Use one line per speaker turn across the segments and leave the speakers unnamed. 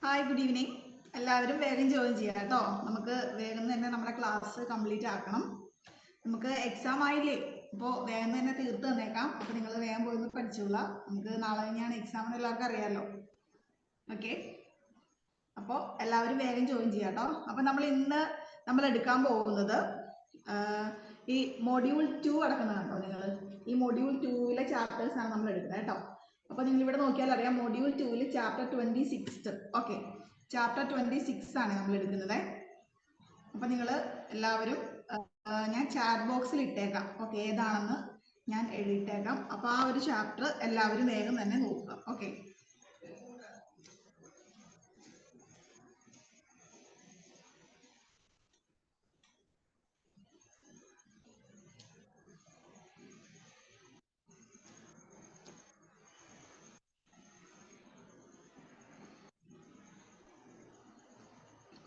Hi, good evening. എല്ലാവരും വേഗം join ചെയ്യാം കേട്ടോ. നമുക്ക് വേഗം തന്നെ നമ്മുടെ ക്ലാസ് കംപ്ലീറ്റ് ആക്കണം. നമുക്ക് എക്സാം ആയില്ലേ, അപ്പോൾ വേഗം തന്നെ തീർത്ത് തന്നേക്കാം. അപ്പോൾ നിങ്ങൾ വേഗം പോയി പഠിച്ചോളാം. നമുക്ക് നാളെ കഴിഞ്ഞാണ് എക്സാം, എല്ലാവർക്കും അറിയാമല്ലോ. ഓക്കെ, അപ്പോൾ എല്ലാവരും വേഗം ജോയിൻ ചെയ്യാം കേട്ടോ. അപ്പോൾ നമ്മൾ എടുക്കാൻ പോകുന്നത് ഈ മൊഡ്യൂൾ 2 അടക്കുന്നത് കേട്ടോ. നിങ്ങൾ ഈ മൊഡ്യൂൾ 2 ചാപ്റ്റേഴ്സ് ആണ് നമ്മൾ എടുക്കുന്നത് കേട്ടോ. അപ്പോൾ നിങ്ങൾ ഇവിടെ നോക്കിയാൽ അറിയാം, മൊഡ്യൂൾ 2 ചാപ്റ്റർ 26. ഓക്കെ, ചാപ്റ്റർ 26 ആണ് നമ്മൾ എടുക്കുന്നത്. അപ്പോൾ നിങ്ങൾ എല്ലാവരും ഞാൻ ചാറ്റ് ബോക്സിൽ ഇട്ടേക്കാം. ഓക്കെ, ഏതാണെന്ന് ഞാൻ എഴുതിയിട്ടേക്കാം. അപ്പോൾ ആ ഒരു ചാപ്റ്റർ എല്ലാവരും വേഗം തന്നെ നോക്കുക. ഓക്കെ,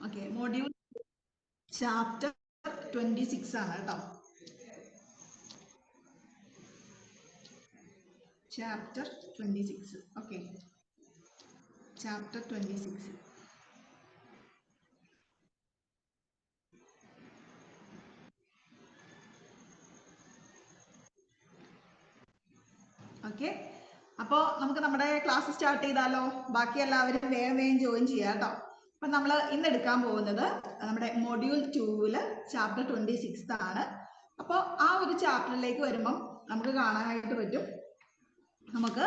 ഓക്കെ, മൊഡ്യൂൾ ചാപ്റ്റർ 26 ആണ് കേട്ടോ. ചാപ്റ്റർ 26. Okay, chapter 26. ഓക്കെ, അപ്പോൾ നമുക്ക് നമ്മുടെ ക്ലാസ് സ്റ്റാർട്ട് ചെയ്താലോ. ബാക്കി എല്ലാവരും വേഗം ജോയിൻ ചെയ്യാം കേട്ടോ. അപ്പൊ നമ്മൾ ഇന്ന് എടുക്കാൻ പോകുന്നത് നമ്മുടെ മൊഡ്യൂൾ 2 ചാപ്റ്റർ 26 ആണ്. അപ്പോൾ ആ ഒരു ചാപ്റ്ററിലേക്ക് വരുമ്പം നമുക്ക് കാണാനായിട്ട് പറ്റും, നമുക്ക്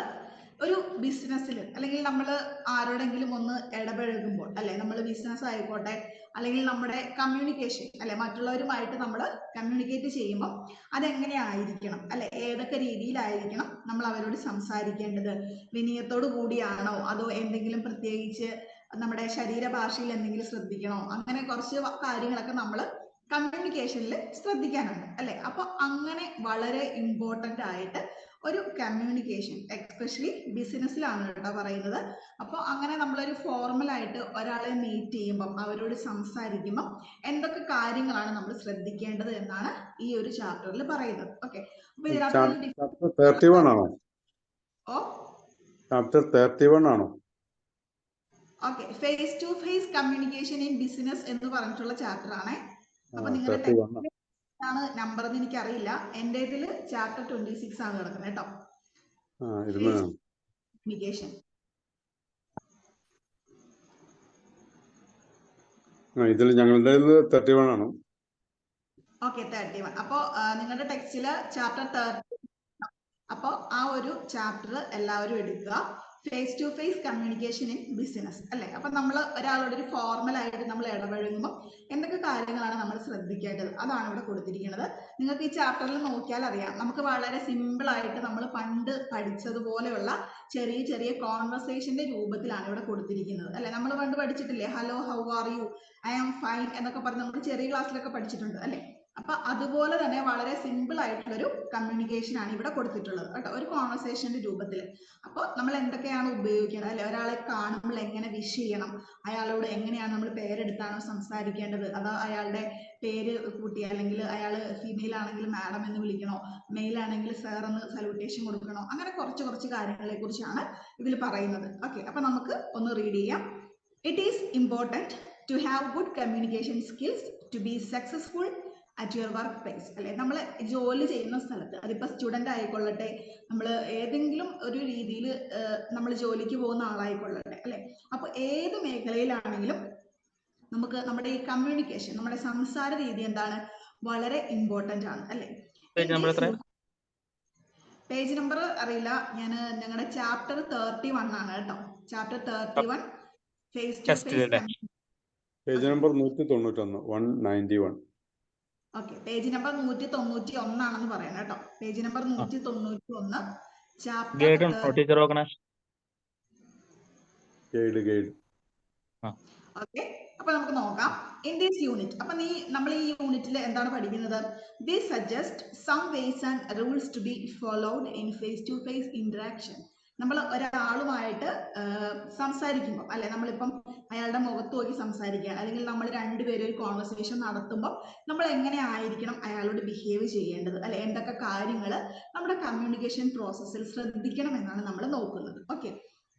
ഒരു ബിസിനസ്സിൽ അല്ലെങ്കിൽ നമ്മൾ ആരോടെങ്കിലും ഒന്ന് ഇടപഴകുമ്പോൾ, അല്ലെ, നമ്മൾ ബിസിനസ് ആയിക്കോട്ടെ, അല്ലെങ്കിൽ നമ്മുടെ കമ്മ്യൂണിക്കേഷൻ, അല്ലെ, മറ്റുള്ളവരുമായിട്ട് നമ്മൾ കമ്മ്യൂണിക്കേറ്റ് ചെയ്യുമ്പോൾ അതെങ്ങനെയായിരിക്കണം, അല്ലെ, ഏതൊക്കെ രീതിയിലായിരിക്കണം നമ്മൾ അവരോട് സംസാരിക്കേണ്ടത്. വിനയത്തോടു കൂടിയാണോ, അതോ എന്തെങ്കിലും പ്രത്യേകിച്ച് നമ്മുടെ ശരീരഭാഷയിൽ എന്തെങ്കിലും ശ്രദ്ധിക്കണോ, അങ്ങനെ കുറച്ച് കാര്യങ്ങളൊക്കെ നമ്മൾ കമ്മ്യൂണിക്കേഷനിൽ ശ്രദ്ധിക്കാനുണ്ട്, അല്ലെ. അപ്പൊ അങ്ങനെ വളരെ ഇമ്പോർട്ടൻ്റ് ആയിട്ട് ഒരു കമ്മ്യൂണിക്കേഷൻ, എക്സ്പെഷ്യലി ബിസിനസ്സിലാണ് കേട്ടോ പറയുന്നത്. അപ്പോൾ അങ്ങനെ നമ്മളൊരു ഫോർമലായിട്ട് ഒരാളെ മീറ്റ് ചെയ്യുമ്പം, അവരോട് സംസാരിക്കുമ്പം എന്തൊക്കെ കാര്യങ്ങളാണ് നമ്മൾ ശ്രദ്ധിക്കേണ്ടത് എന്നാണ് ഈ ഒരു ചാപ്റ്ററിൽ പറയുന്നത്. ഓക്കെ, അപ്പൊ
ചാപ്റ്റർ 31 ആണോ?
Okay, face to face communication in business എന്ന് പറഞ്ഞിട്ടുള്ള ചാപ്റ്റർ ആണ്. അപ്പൊ നിങ്ങളുടെ നമ്പർ എന്ന് എനിക്കറിയില്ല, എൻ്റെ ഇതില് ചാപ്റ്റർ 26 ആണ് കിടക്കുന്നത് കേട്ടോ. കമ്മ്യൂണിക്കേഷൻ
ഇതിൽ ഞങ്ങളുടെ 31 ആണ്.
ഓക്കെ, 31. അപ്പോൾ നിങ്ങളുടെ ടെക്സ്റ്റില് ചാപ്റ്റർ 30. അപ്പോൾ ആ ഒരു ചാപ്റ്റർ എല്ലാവരും എടുക്കുക. Face to face communication in business, അല്ലെ. അപ്പൊ നമ്മൾ ഒരാളോട് ഒരു ഫോർമൽ ആയിട്ട് നമ്മൾ ഇടപഴകുമ്പോൾ എന്തൊക്കെ കാര്യങ്ങളാണ് നമ്മൾ ശ്രദ്ധിക്കേണ്ടത്, അതാണ് ഇവിടെ കൊടുത്തിരിക്കുന്നത്. നിങ്ങൾക്ക് ഈ ചാപ്റ്ററിൽ നോക്കിയാൽ അറിയാം, നമുക്ക് വളരെ സിമ്പിൾ ആയിട്ട് നമ്മൾ പണ്ട് പഠിച്ചതുപോലെയുള്ള ചെറിയ ചെറിയ കോൺവെർസേഷന്റെ രൂപത്തിലാണ് ഇവിടെ കൊടുത്തിരിക്കുന്നത്, അല്ലെ. നമ്മൾ പണ്ട് പഠിച്ചിട്ടില്ലേ, hello, how are you, I am fine എന്നൊക്കെ പറഞ്ഞ് നമ്മൾ ചെറിയ ക്ലാസ്സിലൊക്കെ പഠിച്ചിട്ടുണ്ട്, അല്ലെ. അപ്പൊ അതുപോലെ തന്നെ വളരെ സിമ്പിൾ ആയിട്ടുള്ളൊരു കമ്മ്യൂണിക്കേഷൻ ആണ് ഇവിടെ കൊടുത്തിട്ടുള്ളത് കേട്ടോ, ഒരു കോൺവെർസേഷന്റെ രൂപത്തിൽ. അപ്പോൾ നമ്മൾ എന്തൊക്കെയാണ് ഉപയോഗിക്കേണ്ടത്, അല്ലെ, ഒരാളെ കാണുമ്പോൾ എങ്ങനെ വിഷ് ചെയ്യണം, അയാളോട് എങ്ങനെയാണ് നമ്മൾ പേരെടുത്താണോ സംസാരിക്കേണ്ടത്, അതോ അയാളുടെ പേര് കൂട്ടി, അല്ലെങ്കിൽ അയാൾ ഫീമെയിൽ ആണെങ്കിൽ മാഡം എന്ന് വിളിക്കണോ, മെയിൽ ആണെങ്കിൽ സർ എന്ന് സല്യൂട്ടേഷൻ കൊടുക്കണോ, അങ്ങനെ കുറച്ച് കാര്യങ്ങളെ കുറിച്ചാണ് ഇതിൽ പറയുന്നത്. ഓക്കെ, അപ്പൊ നമുക്ക് ഒന്ന് റീഡ് ചെയ്യാം. It is important to have good communication skills to be successful at your workplace. അല്ലെ, നമ്മൾ ജോലി ചെയ്യുന്ന സ്ഥലത്ത്, അതിപ്പോൾ സ്റ്റുഡൻ്റ് ആയിക്കൊള്ളട്ടെ, നമ്മൾ ഏതെങ്കിലും ഒരു രീതിയിൽ നമ്മൾ ജോലിക്ക് പോകുന്ന ആളായിക്കൊള്ളട്ടെ, അല്ലെ, അപ്പോൾ ഏത് മേഖലയിലാണെങ്കിലും നമുക്ക് നമ്മുടെ ഈ കമ്മ്യൂണിക്കേഷൻ, നമ്മുടെ സംസാര രീതി എന്താണ്, വളരെ ഇമ്പോർട്ടൻ്റ് ആണ്, അല്ലെ. പേജ് നമ്പർ അറിയില്ല, ഞങ്ങളുടെ ചാപ്റ്റർ 31 ആണ് കേട്ടോ. Chapter 31 face to face.
Page number 191.
Okay, page number 191 ആണെന്ന് പറയണം കേട്ടോ. Page number 191 chapter. ഓക്കെ, അപ്പൊ നമുക്ക് നോക്കാം. ഇൻ ദിസ് യൂണിറ്റ്, അപ്പൊ നമ്മൾ ഈ യൂണിറ്റിൽ എന്താണ് പഠിക്കുന്നത്? They suggest some ways and rules to be followed in face to face interaction. നമ്മൾ ഒരാളുമായിട്ട് സംസാരിക്കുമ്പോൾ, അല്ലെ, നമ്മളിപ്പം അയാളുടെ മുഖത്ത് നോക്കി സംസാരിക്കുക, അല്ലെങ്കിൽ നമ്മൾ രണ്ടുപേരും ഒരു കോൺവെർസേഷൻ നടത്തുമ്പോൾ നമ്മൾ എങ്ങനെ ആയിരിക്കണം അയാളോട് ബിഹേവ് ചെയ്യേണ്ടത്, അല്ലെ, എന്തൊക്കെ കാര്യങ്ങൾ നമ്മുടെ കമ്മ്യൂണിക്കേഷൻ പ്രോസസ്സിൽ ശ്രദ്ധിക്കണം എന്നാണ് നമ്മൾ നോക്കുന്നത്. Okay,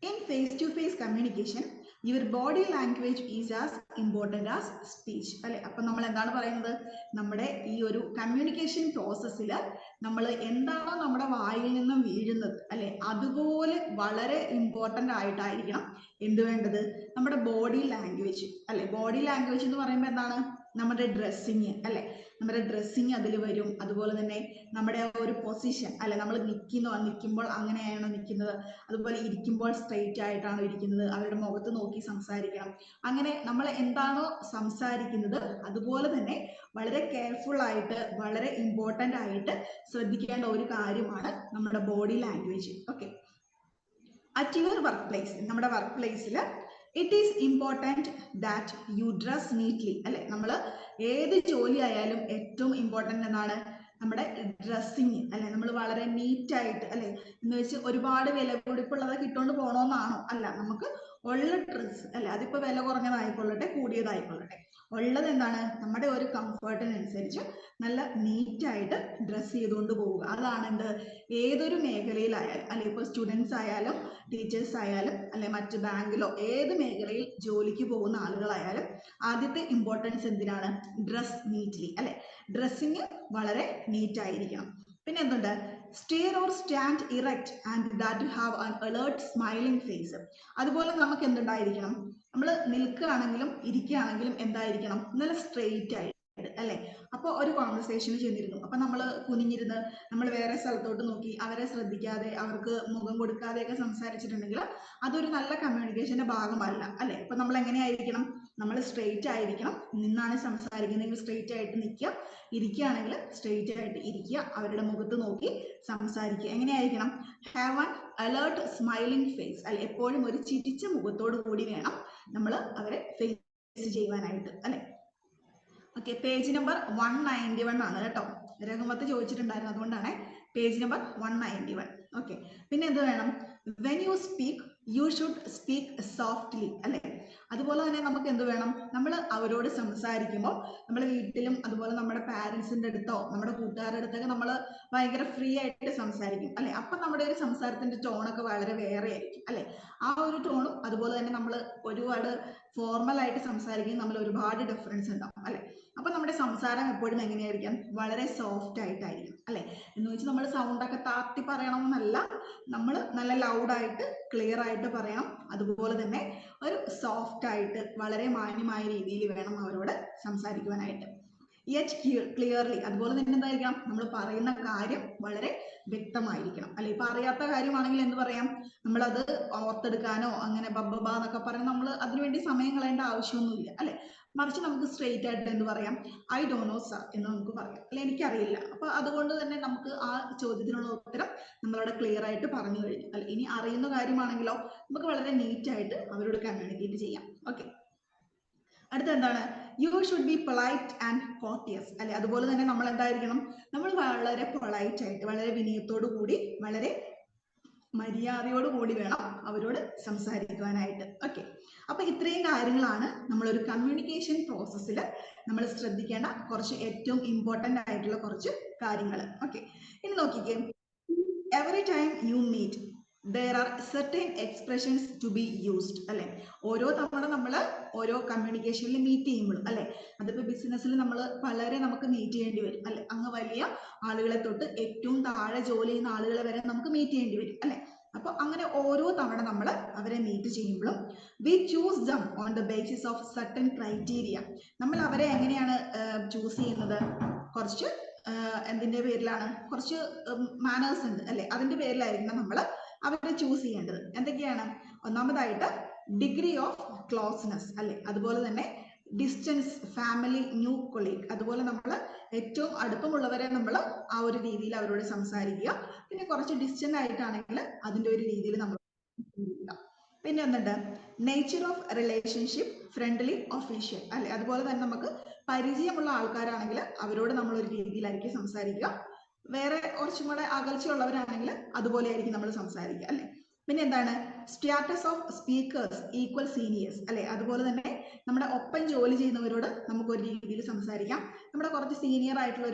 in face-to-face communication, your body language is as important as speech. അല്ലെ, അപ്പൊ നമ്മൾ എന്താണ് പറയുന്നത്? നമ്മുടെ ഈ ഒരു കമ്മ്യൂണിക്കേഷൻ പ്രോസസ്സിൽ നമ്മൾ എന്താണോ നമ്മുടെ വായിൽ നിന്നും വീഴുന്നത്, അല്ലെ, അതുപോലെ വളരെ ഇമ്പോർട്ടൻ്റ് ആയിട്ടായിരിക്കണം എന്ത് വേണ്ടത്? നമ്മുടെ ബോഡി ലാംഗ്വേജ്, അല്ലെ. ബോഡി ലാംഗ്വേജ് എന്ന് പറയുമ്പോൾ എന്താണ്? നമ്മുടെ ഡ്രസ്സിങ്, അല്ലെ, നമ്മുടെ ഡ്രസ്സിങ് അതിൽ വരും. അതുപോലെ തന്നെ നമ്മുടെ ഒരു പൊസിഷൻ, അല്ലെ, നമ്മൾ നിൽക്കുമ്പോൾ അങ്ങനെയാണോ നിൽക്കുന്നത്, അതുപോലെ ഇരിക്കുമ്പോൾ സ്ട്രെയിറ്റ് ആയിട്ടാണോ ഇരിക്കുന്നത്, അവരുടെ മുഖത്ത് നോക്കി സംസാരിക്കണം. അങ്ങനെ നമ്മൾ എന്താണോ സംസാരിക്കുന്നത് അതുപോലെ തന്നെ വളരെ കെയർഫുൾ ആയിട്ട്, വളരെ ഇമ്പോർട്ടൻ്റ് ആയിട്ട് ശ്രദ്ധിക്കേണ്ട ഒരു കാര്യമാണ് നമ്മുടെ body language. Okay, at your work place, നമ്മുടെ വർക്ക് പ്ലേസിൽ it is important that you dress neatly. അല്ലെ, നമ്മൾ ഏത് ജോലി ആയാലും ഏറ്റവും ഇമ്പോർട്ടൻ്റ് എന്നാണ് നമ്മുടെ ഡ്രസ്സിങ്, അല്ലെ. നമ്മൾ വളരെ നീറ്റായിട്ട്, അല്ലെ, എന്ന് വെച്ച് ഒരുപാട് വില കൊടുപ്പുള്ളതൊക്കെ ഇട്ടുകൊണ്ട് പോകണമെന്നാണോ? അല്ല, നമുക്ക് ഉള്ള ഡ്രസ്സ്, അല്ലെ, അതിപ്പോൾ വില കുറഞ്ഞതായിക്കൊള്ളട്ടെ കൂടിയതായിക്കൊള്ളട്ടെ, ഉള്ളത് എന്താണ്? നമ്മുടെ ഒരു കംഫർട്ടിനനുസരിച്ച് നല്ല നീറ്റായിട്ട് ഡ്രസ്സ് ചെയ്തുകൊണ്ട് പോവുക. അതാണ് എന്ത്, ഏതൊരു മേഖലയിലായാലും, അല്ലെ, ഇപ്പോൾ സ്റ്റുഡൻസ് ആയാലും ടീച്ചേഴ്സ് ആയാലും, അല്ലെ, മറ്റ് ബാങ്കിലോ ഏത് മേഖലയിൽ ജോലിക്ക് പോകുന്ന ആളുകളായാലും ആദ്യത്തെ ഇമ്പോർട്ടൻസ് എന്തിനാണ്? ഡ്രസ് നീറ്റ്ലി, അല്ലെ. ഡ്രസ്സിങ് വളരെ നീറ്റ് ആയിരിക്കണം. പിന്നെ എന്തുണ്ട്? Stare or stand erect and that have an alert smiling face. അതുപോലെ നമുക്ക് എന്തുണ്ടായിരിക്കണം? നമ്മൾ നിൽക്കുകയാണെങ്കിലും ഇരിക്കുകയാണെങ്കിലും എന്തായിരിക്കണം? നല്ല സ്ട്രെയിറ്റ് ആയിട്ട്, അല്ലെ. അപ്പോൾ ഒരു കോൺവെർസേഷന് ചെന്നിരുന്നു, അപ്പൊ നമ്മൾ കുനിഞ്ഞിരുന്ന് നമ്മൾ വേറെ സ്ഥലത്തോട്ട് നോക്കി അവരെ ശ്രദ്ധിക്കാതെ അവർക്ക് മുഖം കൊടുക്കാതെയൊക്കെ സംസാരിച്ചിട്ടുണ്ടെങ്കിൽ അതൊരു നല്ല കമ്മ്യൂണിക്കേഷന്റെ ഭാഗമല്ല, അല്ലെ. അപ്പൊ നമ്മൾ എങ്ങനെയായിരിക്കണം? നമ്മൾ സ്ട്രെയിറ്റ് ആയിരിക്കണം. നിന്നാണ് സംസാരിക്കുന്നതെങ്കിൽ സ്ട്രെയിറ്റ് ആയിട്ട് നിൽക്കുക, ഇരിക്കുകയാണെങ്കിൽ സ്ട്രെയിറ്റ് ആയിട്ട് ഇരിക്കുക, അവരുടെ മുഖത്ത് നോക്കി സംസാരിക്കുക. എങ്ങനെയായിരിക്കണം? Have an alert smiling face, അല്ലെ. എപ്പോഴും ഒരു ചിരിച്ച മുഖത്തോട് കൂടി വേണം നമ്മൾ അവരെ ഫേസ് ചെയ്യുവാനായിട്ട്, അല്ലെ. ഓക്കെ, പേജ് നമ്പർ 191 ആണ് കേട്ടോ. രഘുമത്ത് ചോദിച്ചിട്ടുണ്ടായിരുന്നു, അതുകൊണ്ടാണ് പേജ് നമ്പർ 191. ഓക്കെ, പിന്നെ എന്ത് വേണം? When you speak you should speak softly, അല്ലെ. അതുപോലെ തന്നെ നമുക്ക് എന്ത് വേണം? നമ്മൾ അവരോട് സംസാരിക്കുമ്പോൾ നമ്മൾ വീട്ടിലും അതുപോലെ നമ്മുടെ പാരൻസിന്റെ അടുത്തോ നമ്മുടെ കൂട്ടുകാരുടെ അടുത്തൊക്കെ നമ്മൾ ഭയങ്കര ഫ്രീ ആയിട്ട് സംസാരിക്കും, അല്ലെ. അപ്പൊ നമ്മുടെ ഒരു സംസാരത്തിന്റെ ടോണൊക്കെ വളരെ വേറെ ആയിരിക്കും, അല്ലെ. ആ ഒരു ടോണും അതുപോലെ തന്നെ നമ്മൾ ഒരുപാട് ഫോർമൽ ആയിട്ട് സംസാരിക്കും, നമ്മൾ ഒരുപാട് ഡിഫറൻസ് ഉണ്ടാവും, അല്ലെ. അപ്പൊ നമ്മുടെ സംസാരം എപ്പോഴും എങ്ങനെയായിരിക്കാം? വളരെ സോഫ്റ്റ് ആയിട്ടായിരിക്കും, അല്ലെ. എന്ന് വെച്ച് നമ്മൾ സൗണ്ടൊക്കെ താത്തി പറയണം എന്നല്ല, നമ്മൾ നല്ല ലൗഡായിട്ട് ക്ലിയർ ആയിട്ട് പറയണം. അതുപോലെ തന്നെ ഒരു സോഫ്റ്റ് ആയിട്ട് വളരെ മാന്യമായ രീതിയിൽ വേണം അവരോട് സംസാരിക്കുവാനായിട്ട്. യെറ്റ് ക്ലിയർലി, അതുപോലെ തന്നെ എന്തായിരിക്കണം? നമ്മൾ പറയുന്ന കാര്യം വളരെ വ്യക്തമായിരിക്കണം, അല്ലെ. ഇപ്പൊ അറിയാത്ത കാര്യമാണെങ്കിൽ എന്ത് പറയാം? നമ്മളത് ഓർത്തെടുക്കാനോ അങ്ങനെ ബബ്ബ എന്നൊക്കെ പറഞ്ഞ് നമ്മൾ അതിനുവേണ്ടി സമയം കളയേണ്ട ആവശ്യമൊന്നുമില്ല, അല്ലെ. മറിച്ച് നമുക്ക് സ്ട്രെയിറ്റ് ആയിട്ട് എന്ത് പറയാം? ഐ ഡോണ്ട് നോ സർ എന്ന് നമുക്ക് പറയാം, അല്ലെ, എനിക്കറിയില്ല. അപ്പൊ അതുകൊണ്ട് തന്നെ നമുക്ക് ആ ചോദ്യത്തിനുള്ള ഉത്തരം നമ്മളവിടെ ക്ലിയർ ആയിട്ട് പറഞ്ഞു കഴിഞ്ഞു, അല്ലെ. ഇനി അറിയുന്ന കാര്യമാണെങ്കിലോ നമുക്ക് വളരെ നീറ്റ് ആയിട്ട് അവരോട് കമ്മ്യൂണിക്കേറ്റ് ചെയ്യാം. ഓക്കെ, അടുത്ത എന്താണ്? You should be polite and courteous, അല്ലെ. അതുപോലെ തന്നെ നമ്മൾ എന്തായിരിക്കണം? നമ്മൾ വളരെ പൊളൈറ്റ് ആയിട്ട്, വളരെ വിനയത്തോടു കൂടി, വളരെ മര്യാദയോട് കൂടി വേണം അവരോട് സംസാരിക്കുവാനായിട്ട്. ഓക്കെ, അപ്പൊ ഇത്രയും കാര്യങ്ങളാണ് നമ്മളൊരു കമ്മ്യൂണിക്കേഷൻ പ്രോസസ്സിൽ നമ്മൾ ശ്രദ്ധിക്കേണ്ട കുറച്ച് ഏറ്റവും ഇമ്പോർട്ടൻ്റ് ആയിട്ടുള്ള കുറച്ച് കാര്യങ്ങൾ. ഓക്കെ, ഇനി നോക്കിക്കേ. Every time you meet, there are certain expressions to be used അല്ലെ. ഓരോ തവണ നമ്മൾ ഓരോ കമ്മ്യൂണിക്കേഷനിൽ മീറ്റ് ചെയ്യുമ്പോഴും അല്ലെ, അതിപ്പോ ബിസിനസ്സിൽ നമ്മൾ പലരെ നമുക്ക് മീറ്റ് ചെയ്യേണ്ടി വരും അല്ലെ, അങ്ങ് വലിയ ആളുകളെ തൊട്ട് ഏറ്റവും താഴെ ജോലി ചെയ്യുന്ന ആളുകളെ വരെ നമുക്ക് മീറ്റ് ചെയ്യേണ്ടി വരും അല്ലെ. അപ്പൊ അങ്ങനെ ഓരോ തവണ നമ്മൾ അവരെ മീറ്റ് ചെയ്യുമ്പോഴും V choose them on the basis of certain criteria. നമ്മൾ അവരെ എങ്ങനെയാണ് ചൂസ് ചെയ്യുന്നത്? കുറച്ച് എന്തിന്റെ പേരിലാണ്? കുറച്ച് മാനേഴ്സ് ഉണ്ട് അല്ലെ, അതിന്റെ പേരിലായിരിക്കണം നമ്മൾ അവരെ ചൂസ് ചെയ്യേണ്ടത്. എന്തൊക്കെയാണ്? ഒന്നാമതായിട്ട് ഡിഗ്രി ഓഫ് ക്ലോസ്നെസ് അല്ലെ, അതുപോലെ തന്നെ ഡിസ്റ്റൻസ്, ഫാമിലി, ന്യൂ കൊളീഗ്, അതുപോലെ നമ്മൾ ഏറ്റവും അടുപ്പമുള്ളവരെ നമ്മൾ ആ ഒരു രീതിയിൽ അവരോട് സംസാരിക്കുക. പിന്നെ കുറച്ച് ഡിസ്റ്റന്റ് ആയിട്ടാണെങ്കിൽ അതിന്റെ ഒരു രീതിയിൽ നമ്മൾ സംസാരിക്കുക. പിന്നെ ഒന്നുണ്ട് nature of relationship, friendly, official അല്ലെ, അതുപോലെ തന്നെ നമുക്ക് പരിചയമുള്ള ആൾക്കാരാണെങ്കിൽ അവരോട് നമ്മൾ ഒരു രീതിയിലായിരിക്കും സംസാരിക്കുക. വേറെ കുറച്ചും കൂടെ അകൽച്ചയുള്ളവരാണെങ്കിൽ അതുപോലെ ആയിരിക്കും നമ്മൾ സംസാരിക്കുക അല്ലെ. പിന്നെ എന്താണ്? Status of speakers equal seniors അല്ലെ, അതുപോലെ തന്നെ നമ്മുടെ ഒപ്പം ജോലി ചെയ്യുന്നവരോട് നമുക്ക് ഒരു രീതിയിൽ സംസാരിക്കാം. നമ്മുടെ കുറച്ച് സീനിയർ ആയിട്ടുള്ള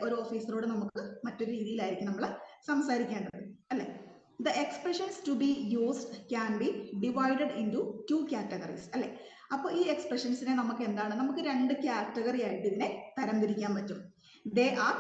ഒരു ഓഫീസറോട് നമുക്ക് മറ്റൊരു രീതിയിലായിരിക്കും നമ്മൾ സംസാരിക്കേണ്ടത് അല്ലെ. The expressions to be used can be divided into two categories അല്ലെ. അപ്പോൾ ഈ എക്സ്പ്രഷൻസിനെ നമുക്ക് എന്താണ്? നമുക്ക് രണ്ട് കാറ്റഗറി ആയിട്ട് ഇതിനെ തരംതിരിക്കാൻ പറ്റും. They are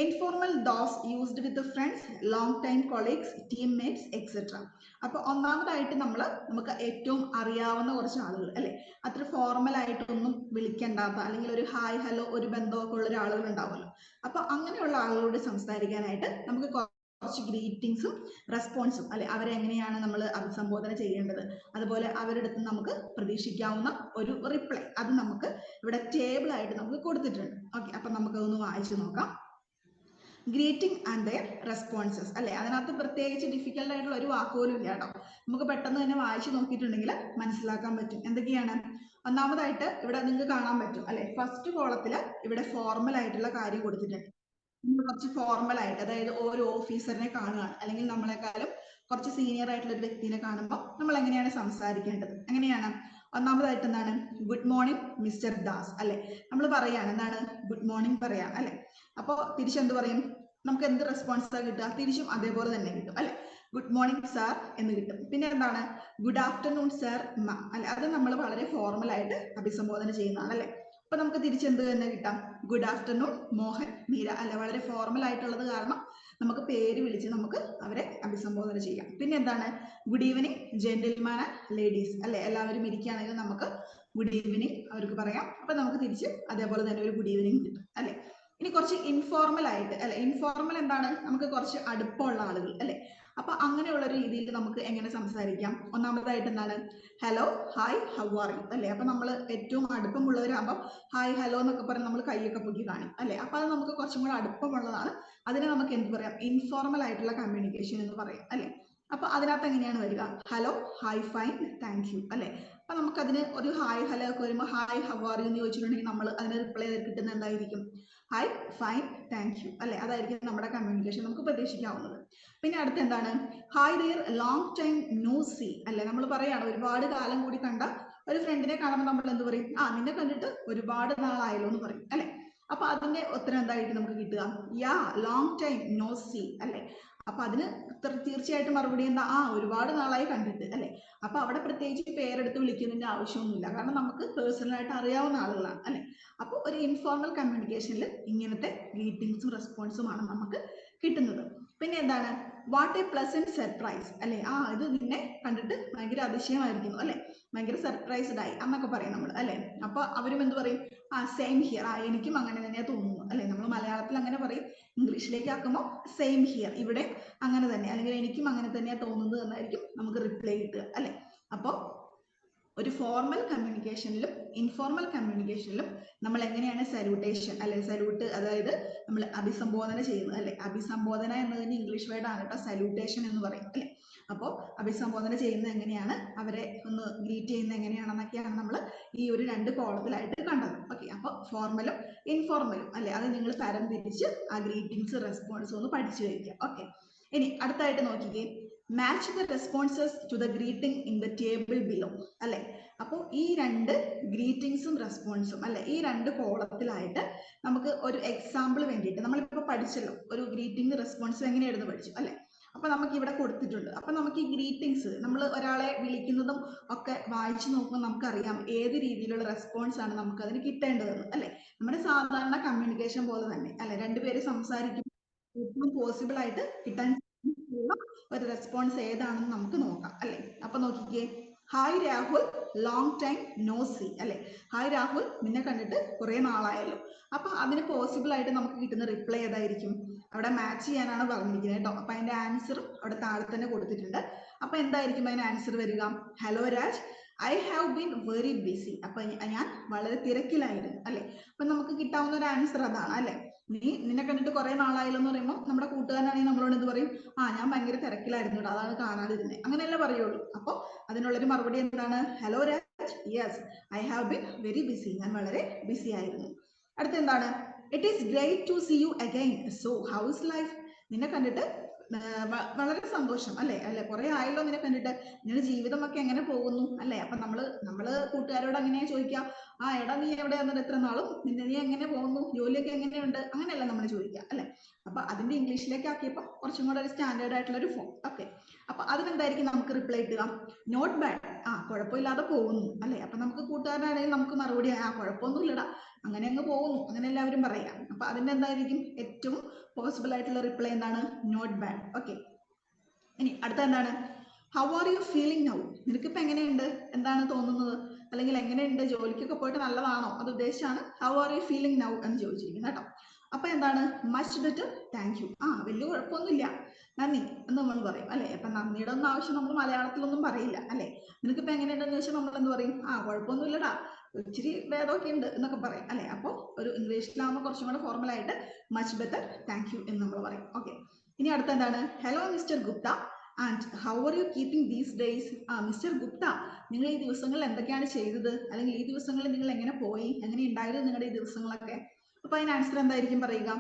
informal, those used with the friends, long time colleagues, teammates, etc. അപ്പോൾ ഒന്നാമതായിട്ട് നമുക്ക് ഏറ്റവും അറിയാവുന്ന കുറച്ച് ആളുകൾ അല്ലെ, അത്ര ഫോർമൽ ആയിട്ടൊന്നും വിളിക്കേണ്ടാത്ത അല്ലെങ്കിൽ ഒരു ഹായ് ഹലോ ഒരു ബന്ധമൊക്കെ ഉള്ള ആളുകൾ ഉണ്ടാവുമല്ലോ. അപ്പൊ അങ്ങനെയുള്ള ആളുകളോട് സംസാരിക്കാനായിട്ട് നമുക്ക് കുറച്ച് ഗ്രീറ്റിംഗ്സും റെസ്പോൺസും അല്ലെ, അവരെ എങ്ങനെയാണ് നമ്മൾ അഭിസംബോധന ചെയ്യേണ്ടത്, അതുപോലെ അവരുടെ അടുത്ത് നമുക്ക് പ്രതീക്ഷിക്കാവുന്ന ഒരു റിപ്ലൈ അത് നമുക്ക് ഇവിടെ ടേബിൾ ആയിട്ട് നമുക്ക് കൊടുത്തിട്ടുണ്ട്. ഓക്കെ, അപ്പൊ നമുക്കതൊന്ന് വായിച്ചു നോക്കാം. ഗ്രീറ്റിംഗ് ആൻഡ് ദെയർ റെസ്പോൺസസ് അല്ലെ, അതിനകത്ത് പ്രത്യേകിച്ച് ഡിഫിക്കൽട്ട് ആയിട്ടുള്ള ഒരു വാക്കുപോലും ഇല്ല കേട്ടോ. നമുക്ക് പെട്ടെന്ന് തന്നെ വായിച്ചു നോക്കിയിട്ടുണ്ടെങ്കിൽ മനസ്സിലാക്കാൻ പറ്റും. എന്തൊക്കെയാണ്? ഒന്നാമതായിട്ട് ഇവിടെ നിങ്ങൾക്ക് കാണാൻ പറ്റും അല്ലെ, ഫസ്റ്റ് കോളത്തിൽ ഇവിടെ ഫോർമൽ ആയിട്ടുള്ള കാര്യം കൊടുത്തിട്ടുണ്ട്. കുറച്ച് ഫോർമൽ ആയിട്ട്, അതായത് ഓരോ ഓഫീസറിനെ കാണുകയാണ് അല്ലെങ്കിൽ നമ്മളെക്കാളും കുറച്ച് സീനിയർ ആയിട്ടുള്ള ഒരു വ്യക്തിനെ കാണുമ്പോൾ നമ്മൾ എങ്ങനെയാണ് സംസാരിക്കേണ്ടത്? എങ്ങനെയാണ്? ഒന്നാമതായിട്ട് എന്താണ്? ഗുഡ് മോർണിംഗ് മിസ്റ്റർ ദാസ് അല്ലെ, നമ്മൾ പറയാണ് എന്താണ്? ഗുഡ് മോർണിംഗ് പറയാം അല്ലെ. അപ്പോൾ തിരിച്ചെന്ത് പറയും? നമുക്ക് എന്ത് റെസ്പോൺസാണ് കിട്ടുക? തിരിച്ചും അതേപോലെ തന്നെ കിട്ടും അല്ലെ. ഗുഡ് മോർണിംഗ് സാർ എന്ന് കിട്ടും. പിന്നെ എന്താണ്? ഗുഡ് ആഫ്റ്റർനൂൺ സാർ മാം അല്ലെ, അത് നമ്മൾ വളരെ ഫോർമൽ ആയിട്ട് അഭിസംബോധന ചെയ്യുന്നതാണ് അല്ലെ. അപ്പൊ നമുക്ക് തിരിച്ചെന്ത് തന്നെ കിട്ടാം? ഗുഡ് ആഫ്റ്റർനൂൺ മോഹൻ മീര അല്ലെ, വളരെ ഫോർമൽ ആയിട്ടുള്ളത് കാരണം നമുക്ക് പേര് വിളിച്ച് നമുക്ക് അവരെ അഭിസംബോധന ചെയ്യാം. പിന്നെ എന്താണ്? Good evening gentleman and ladies അല്ലെ, എല്ലാവരും ഇരിക്കുകയാണെങ്കിൽ നമുക്ക് ഗുഡ് ഈവനിങ് അവർക്ക് പറയാം. അപ്പൊ നമുക്ക് തിരിച്ച് അതേപോലെ തന്നെ ഒരു ഗുഡ് ഈവനിങ് കിട്ടും അല്ലെ. ഇനി കുറച്ച് ഇൻഫോർമൽ ആയിട്ട് അല്ലെ, ഇൻഫോർമൽ എന്താണ്? നമുക്ക് കുറച്ച് അടുപ്പമുള്ള ആളുകൾ അല്ലെ, അപ്പൊ അങ്ങനെയുള്ള രീതിയിൽ നമുക്ക് എങ്ങനെ സംസാരിക്കാം? ഒന്നാമതായിട്ട് എന്താണ്? Hello, hi, how are U അല്ലെ. അപ്പൊ നമ്മൾ ഏറ്റവും അടുപ്പമുള്ളവരാകുമ്പോൾ ഹായ് ഹലോ എന്നൊക്കെ പറഞ്ഞ് നമ്മൾ കൈയൊക്കെ പൊക്കി കാണും അല്ലെ. അപ്പൊ അത് നമുക്ക് കുറച്ചും കൂടെ അടുപ്പമുള്ളതാണ്. അതിനെ നമുക്ക് എന്ത് പറയാം? ഇൻഫോർമൽ ആയിട്ടുള്ള കമ്മ്യൂണിക്കേഷൻ എന്ന് പറയാം അല്ലെ. അപ്പൊ അതിനകത്ത് എങ്ങനെയാണ് വരിക? Hello, hi, fine, thank you അല്ലെ. അപ്പൊ നമുക്കതിന് ഒരു ഹായ് ഹലോ ഒക്കെ വരുമ്പോൾ ഹായ് ഹൗ ആർ യു എന്ന് ചോദിച്ചിട്ടുണ്ടെങ്കിൽ നമ്മൾ അതിന് റിപ്ലൈ കിട്ടുന്ന എന്തായിരിക്കും? ഹായ്, ഫൈൻ, താങ്ക് യു അല്ലെ. അതായിരിക്കും നമ്മുടെ കമ്മ്യൂണിക്കേഷൻ നമുക്ക് പ്രതീക്ഷിക്കാവുന്നത്. പിന്നെ അടുത്ത് എന്താണ്? Hi dear, long time no see അല്ലെ. നമ്മൾ പറയാണ് ഒരുപാട് കാലം കൂടി കണ്ട ഒരു ഫ്രണ്ടിനെ കാണുമ്പോൾ നമ്മൾ എന്ത് പറയും? ആ, നിന്നെ കണ്ടിട്ട് ഒരുപാട് നാളായല്ലോ എന്ന് പറയും അല്ലെ. അപ്പൊ അതിന്റെ ഉത്തരം എന്തായിട്ട് നമുക്ക് കിട്ടുക? യാ, ലോങ് ടൈം നോ സീ അല്ലെ. അപ്പൊ അതിന് തീർച്ചയായിട്ടും മറുപടി എന്താ? ആ, ഒരുപാട് നാളായി കണ്ടിട്ട് അല്ലെ. അപ്പൊ അവിടെ പ്രത്യേകിച്ച് പേരെടുത്ത് വിളിക്കുന്നതിന്റെ ആവശ്യമൊന്നുമില്ല, കാരണം നമുക്ക് പേഴ്സണൽ ആയിട്ട് അറിയാവുന്ന ആളുകളാണ് അല്ലെ. അപ്പോൾ ഒരു ഇൻഫോർമൽ കമ്മ്യൂണിക്കേഷനിൽ ഇങ്ങനത്തെ ഗ്രീറ്റിംഗ്സും റെസ്പോൺസുമാണ് നമുക്ക് കിട്ടുന്നത്. പിന്നെ എന്താണ്? വാട്ട് എ പ്ലസന്റ് സർപ്രൈസ് അല്ലെ. ആ, ഇത് നിന്നെ കണ്ടിട്ട് ഭയങ്കര അതിശയമായിരിക്കുന്നു അല്ലെ, ഭയങ്കര സർപ്രൈസ്ഡ് ആയി എന്നൊക്കെ പറയും നമ്മൾ അല്ലെ. അപ്പൊ അവരും എന്ത് പറയും? ആ, സെയിം ഹിയർ, ആ എനിക്കും അങ്ങനെ തന്നെയാ തോന്നുന്നു അല്ലെ. നമ്മൾ മലയാളത്തിൽ അങ്ങനെ പറയും, ഇംഗ്ലീഷിലേക്ക് ആക്കുമ്പോൾ സെയിം ഹിയർ, ഇവിടെ അങ്ങനെ തന്നെ അല്ലെങ്കിൽ എനിക്കും അങ്ങനെ തന്നെയാ തോന്നുന്നത് എന്നായിരിക്കും നമുക്ക് റിപ്ലൈ കിട്ടുക അല്ലെ. അപ്പോൾ ഒരു ഫോർമൽ കമ്മ്യൂണിക്കേഷനിലും ഇൻഫോർമൽ കമ്മ്യൂണിക്കേഷനിലും നമ്മൾ എങ്ങനെയാണ് സല്യൂട്ടേഷൻ അല്ലെ, സല്യൂട്ട് അതായത് നമ്മൾ അഭിസംബോധന ചെയ്യുന്നത് അല്ലെ. അഭിസംബോധന എന്നതിന് ഇംഗ്ലീഷ് വേർഡാണ് കേട്ടോ സല്യൂട്ടേഷൻ എന്ന് പറയും അല്ലെ. അപ്പോൾ അഭിസംബോധന ചെയ്യുന്നത് എങ്ങനെയാണ്, അവരെ ഒന്ന് ഗ്രീറ്റ് ചെയ്യുന്നത് എങ്ങനെയാണെന്നൊക്കെയാണ് നമ്മൾ ഈ ഒരു രണ്ട് കോളത്തിലായിട്ട് കണ്ടത്. ഓക്കെ, അപ്പോൾ ഫോർമലും ഇൻഫോർമലും അല്ലെ, അത് നിങ്ങൾ തരം തിരിച്ച് ആ ഗ്രീറ്റിംഗ്സ് റെസ്പോൺസും ഒന്ന് പഠിച്ചു വയ്ക്കുക. ഓക്കെ, ഇനി അടുത്തായിട്ട് നോക്കിക്കേ. Match the responses to the greeting in the table below അല്ലെ. അപ്പോൾ ഈ രണ്ട് ഗ്രീറ്റിംഗ്സും റെസ്പോൺസും അല്ലെ, ഈ രണ്ട് കോളത്തിലായിട്ട് നമുക്ക് ഒരു എക്സാമ്പിൾ വേണ്ടിയിട്ട് നമ്മളിപ്പോൾ പഠിച്ചല്ലോ, ഒരു ഗ്രീറ്റിംഗ് റെസ്പോൺസും എങ്ങനെയായിരുന്നു പഠിച്ചു അല്ലെ. അപ്പൊ നമുക്ക് ഇവിടെ കൊടുത്തിട്ടുണ്ട്. അപ്പൊ നമുക്ക് ഈ ഗ്രീറ്റിംഗ്സ് നമ്മൾ ഒരാളെ വിളിക്കുന്നതും ഒക്കെ വായിച്ചു നോക്കുമ്പോൾ നമുക്കറിയാം ഏത് രീതിയിലുള്ള റെസ്പോൺസ് ആണ് നമുക്ക് അതിന് കിട്ടേണ്ടതെന്ന്, അല്ലെ? നമ്മുടെ സാധാരണ കമ്മ്യൂണിക്കേഷൻ പോലെ തന്നെ, അല്ലെ? രണ്ടുപേര് സംസാരിക്കും, ഏറ്റവും പോസിബിൾ ആയിട്ട് കിട്ടാൻ ഉള്ള ഒരു റെസ്പോൺസ് ഏതാണെന്ന് നമുക്ക് നോക്കാം, അല്ലെ? അപ്പൊ നോക്കിക്കേ, hi Rahul, long time no see, അല്ലെ? ഹായ് രാഹുൽ, നിന്നെ കണ്ടിട്ട് കുറെ നാളായല്ലോ. അപ്പൊ അതിന് പോസിബിൾ ആയിട്ട് നമുക്ക് കിട്ടുന്ന റിപ്ലൈ ഏതായിരിക്കും? അവിടെ മാച്ച് ചെയ്യാനാണ് പറഞ്ഞിരിക്കുന്നത് കേട്ടോ. അപ്പൊ അതിന്റെ ആൻസറും അവിടെ താഴെ തന്നെ കൊടുത്തിട്ടുണ്ട്. അപ്പൊ എന്തായിരിക്കും അതിന് ആൻസർ വരിക? Hello Raj, I have been very BC. അപ്പൊ ഞാൻ വളരെ തിരക്കിലായിരുന്നു, അല്ലെ? അപ്പൊ നമുക്ക് കിട്ടാവുന്ന ഒരു ആൻസർ അതാണ്, അല്ലെ? നിന്നെ കണ്ടിട്ട് കുറെ നാളായല്ലോ എന്ന് പറയുമ്പോൾ നമ്മുടെ കൂട്ടുകാരനാണെങ്കിൽ നമ്മളോട് എന്ത് പറയും? ആ, ഞാൻ ഭയങ്കര തിരക്കിലായിരുന്നു, അതാണ് കാണാതിരുന്നത്, അങ്ങനെയല്ലേ പറയുള്ളൂ. അപ്പൊ അതിനുള്ളൊരു മറുപടി എന്താണ്? Hello Raj, yes I have been very busy, ഞാൻ വളരെ ബിസി ആയിരുന്നു. അടുത്ത എന്താണ്? It is great to see you again, so how is life? നിന്നെ കണ്ടിട്ട് വളരെ സന്തോഷം, അല്ലെ? കുറെ ആയല്ലോ നിന്നെ കണ്ടിട്ട്, നിന്റെ ജീവിതമൊക്കെ എങ്ങനെ പോകുന്നു, അല്ലെ? അപ്പൊ നമ്മള് കൂട്ടുകാരോട് അങ്ങനെയാ ചോദിക്കാം, ആ എടാ നീ എവിടെ വന്നിട്ട് എത്ര നാളും, നീ എങ്ങനെ പോകുന്നു, ജോലിയൊക്കെ എങ്ങനെയുണ്ട്, അങ്ങനെയല്ല നമ്മൾ ചോദിക്കുക, അല്ലെ? അപ്പൊ അതിന്റെ ഇംഗ്ലീഷിലേക്ക് ആക്കിയപ്പോ കുറച്ചും കൂടെ ഒരു സ്റ്റാൻഡേർഡ് ആയിട്ടുള്ള ഒരു ഫോം. ഓക്കെ, അപ്പൊ അതിനെന്തായിരിക്കും നമുക്ക് റിപ്ലൈ ഇട്ടുക? നോട്ട് ബാഡ്, ആ കുഴപ്പമില്ലാതെ പോകുന്നു, അല്ലെ? അപ്പൊ നമുക്ക് കൂട്ടുകാരനാണെങ്കിൽ നമുക്ക് മറുപടി, ആ കുഴപ്പമൊന്നുമില്ലടാ, അങ്ങനെ അങ്ങ് പോകുന്നു, അങ്ങനെ എല്ലാവരും പറയാം. അപ്പൊ അതിന്റെ എന്തായിരിക്കും ഏറ്റവും പോസിബിൾ ആയിട്ടുള്ള റിപ്ലൈ എന്താണ്? Not bad. ഓക്കെ, ഇനി അടുത്ത എന്താണ്? How are you feeling now? നിനക്കിപ്പോ എങ്ങനെയുണ്ട്, എന്താണ് തോന്നുന്നത്, അല്ലെങ്കിൽ എങ്ങനെയുണ്ട്, ജോലിക്കൊക്കെ പോയിട്ട് നല്ലതാണോ, അത് ഉദ്ദേശിച്ചാണ് how are you feeling now എന്ന് ചോദിച്ചിരിക്കുന്നത് കേട്ടോ. അപ്പൊ എന്താണ്? Much better, thank you. ആ, വലിയ കുഴപ്പമൊന്നുമില്ല, നന്ദി എന്ന് നമ്മൾ പറയും, അല്ലെ? അപ്പൊ നന്ദിയുടെ ഒന്നും ആവശ്യം നമ്മൾ മലയാളത്തിലൊന്നും പറയില്ല, അല്ലെ? നിനക്കിപ്പോ എങ്ങനെയുണ്ടെന്ന് ചോദിച്ചാൽ നമ്മൾ എന്ത് പറയും? ആ കുഴപ്പമൊന്നുമില്ലടാ, ഇച്ചിരി ഭേദമൊക്കെ ഉണ്ട് എന്നൊക്കെ പറയും, അല്ലെ? അപ്പോൾ ഒരു ഇംഗ്ലീഷിലാവുമ്പോൾ കുറച്ചും കൂടെ ഫോർമൽ ആയിട്ട് മച്ച് ബെറ്റർ, താങ്ക് യു എന്ന് നമ്മൾ പറയും. ഓക്കെ, ഇനി അടുത്ത എന്താണ്? Hello mister Gupta and how are U keeping these days? ആ മിസ്റ്റർ ഗുപ്ത, നിങ്ങൾ ഈ ദിവസങ്ങളിൽ എന്തൊക്കെയാണ് ചെയ്തത്, അല്ലെങ്കിൽ ഈ ദിവസങ്ങളിൽ നിങ്ങൾ എങ്ങനെ പോയി, എങ്ങനെ ഉണ്ടായിരുന്നു നിങ്ങളുടെ ഈ ദിവസങ്ങളൊക്കെ? അപ്പൊ അതിന് ആൻസർ എന്തായിരിക്കും പറയുക?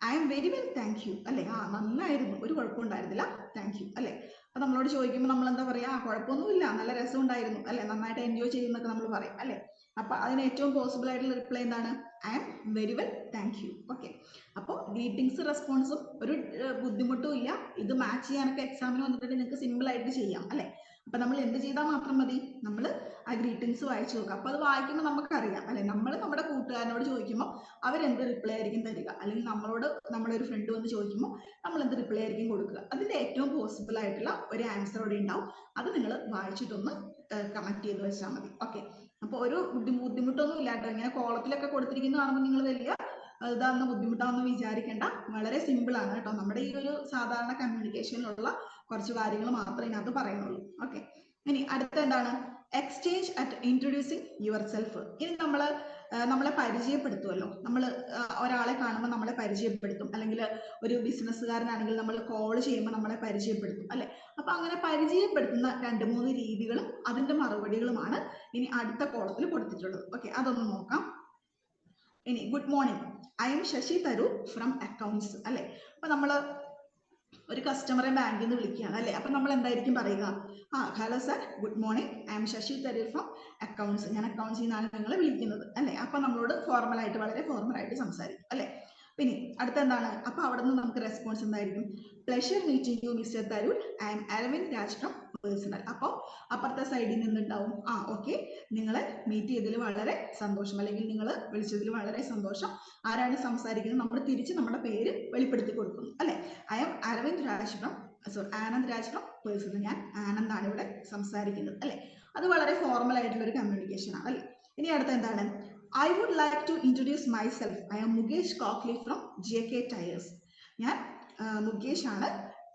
I am very well, thank you, അല്ലെ? ആ, നന്നായിരുന്നു, ഒരു കുഴപ്പം ഉണ്ടായിരുന്നില്ല, താങ്ക് യു, അല്ലെ? അപ്പൊ നമ്മളോട് ചോദിക്കുമ്പോൾ നമ്മൾ എന്താ പറയാ? ആ കുഴപ്പമൊന്നുമില്ല, നല്ല രസം ഉണ്ടായിരുന്നു, അല്ലെ? നന്നായിട്ട് എൻജോയ് ചെയ്യുന്നൊക്കെ നമ്മൾ പറയും, അല്ലെ? അപ്പൊ അതിന് ഏറ്റവും പോസിബിൾ ആയിട്ടുള്ള റിപ്ലൈ എന്താണ്? I am very well, thank you. Okay, അപ്പോൾ ഗ്രീറ്റിംഗ്സ് റെസ്പോൺസും ഒരു ബുദ്ധിമുട്ടും ഇല്ല. ഇത് മാച്ച് ചെയ്യാനൊക്കെ എക്സാമിന് വന്നിട്ടുണ്ടെങ്കിൽ നിങ്ങൾക്ക് സിമ്പിൾ ആയിട്ട് ചെയ്യാം, അല്ലെ? അപ്പൊ നമ്മൾ എന്ത് ചെയ്താൽ മാത്രം മതി? നമ്മൾ ആ ഗ്രീറ്റിംഗ്സ് വായിച്ചു നോക്കുക. അപ്പൊ അത് വായിക്കുമ്പോൾ നമുക്കറിയാം, അല്ലെ? നമ്മൾ നമ്മുടെ കൂട്ടുകാരനോട് ചോദിക്കുമ്പോൾ അവരെന്ത് റിപ്ലൈ ആയിരിക്കും തരിക, അല്ലെങ്കിൽ നമ്മളോട് നമ്മുടെ ഒരു ഫ്രണ്ട് വന്ന് ചോദിക്കുമ്പോൾ നമ്മൾ എന്ത് റിപ്ലൈ ആയിരിക്കും കൊടുക്കുക. അതിന്റെ ഏറ്റവും പോസിബിൾ ആയിട്ടുള്ള ഒരു ആൻസർ അവിടെ ഉണ്ടാവും. അത് നിങ്ങൾ വായിച്ചിട്ടൊന്ന് കണക്ട് ചെയ്ത് വെച്ചാൽ മതി. ഓക്കെ, അപ്പൊ ഒരു ബുദ്ധിമുട്ടൊന്നും ഇല്ല കേട്ടോ. ഇങ്ങനെ കോളത്തിലൊക്കെ കൊടുത്തിരിക്കുന്ന കാണുമ്പോൾ നിങ്ങൾ വലിയ ഇതാണെന്ന് ബുദ്ധിമുട്ടാണെന്ന് വിചാരിക്കേണ്ട. വളരെ സിമ്പിൾ ആണ് കേട്ടോ. നമ്മുടെ ഈ ഒരു സാധാരണ കമ്മ്യൂണിക്കേഷനിലുള്ള കുറച്ച് കാര്യങ്ങൾ മാത്രമേ ഇതിനകത്ത് പറയുന്നുള്ളൂ. ഓക്കെ, ഇനി അടുത്ത എന്താണ്? Exchange at introducing your self. ഇനി നമ്മളെ പരിചയപ്പെടുത്തുമല്ലോ. നമ്മൾ ഒരാളെ കാണുമ്പോൾ നമ്മളെ പരിചയപ്പെടുത്തും, അല്ലെങ്കിൽ ഒരു ബിസിനസ്സുകാരനാണെങ്കിൽ നമ്മൾ കോൾ ചെയ്യുമ്പോൾ നമ്മളെ പരിചയപ്പെടുത്തും, അല്ലെ? അപ്പൊ അങ്ങനെ പരിചയപ്പെടുത്തുന്ന 2-3 രീതികളും അതിന്റെ മറുപടികളുമാണ് ഇനി അടുത്ത കോളത്തിൽ കൊടുത്തിട്ടുള്ളത്. ഓക്കെ, അതൊന്ന് നോക്കാം. ഇനി good morning, I'm Shashi Tharoor from accounts, അല്ലെ? അപ്പൊ നമ്മൾ ഒരു കസ്റ്റമറെ ബാങ്കിൽ നിന്ന് വിളിക്കുകയാണ്, അല്ലെ? അപ്പൊ നമ്മൾ എന്തായിരിക്കും പറയുക? ആ hello sir, good morning, I'm Shashi Tharoor from accounts, ഞാൻ അക്കൗണ്ട്സിൽ നിന്നാണ് നിങ്ങളെ വിളിക്കുന്നത്, അല്ലെ? അപ്പൊ നമ്മളോട് ഫോർമലായിട്ട്, വളരെ ഫോർമലായിട്ട് സംസാരിക്കും, അല്ലെ? പിന്നെ അടുത്ത എന്താണ്? അപ്പൊ അവിടെ നിന്ന് നമുക്ക് റെസ്പോൺസ് എന്തായിരിക്കും? Pleasure meeting you mister Tharoor, I'm Aravind Raj from personal. അപ്പോൾ അപ്പുറത്തെ സൈഡിൽ നിന്നുണ്ടാവും, ആ ഓക്കെ, നിങ്ങളെ മീറ്റ് ചെയ്തതിൽ വളരെ സന്തോഷം, അല്ലെങ്കിൽ നിങ്ങൾ വിളിച്ചതിൽ വളരെ സന്തോഷം. ആരാണ് സംസാരിക്കുന്നത്? നമ്മൾ തിരിച്ച് നമ്മുടെ പേര് വെളിപ്പെടുത്തി കൊടുക്കുന്നു, അല്ലെ? I M Aravind Raj from Anand Raj from personal, ഞാൻ ആനന്ദാണ് ഇവിടെ സംസാരിക്കുന്നത്, അല്ലെ? അത് വളരെ ഫോർമൽ ആയിട്ടുള്ള ഒരു കമ്മ്യൂണിക്കേഷൻ ആണ്, അല്ലെ? ഇനി അടുത്ത എന്താണ്? I would like to introduce myself. I am Mukesh Kokli from JK Tires. ഞാൻ മുകേഷ് ആണ്,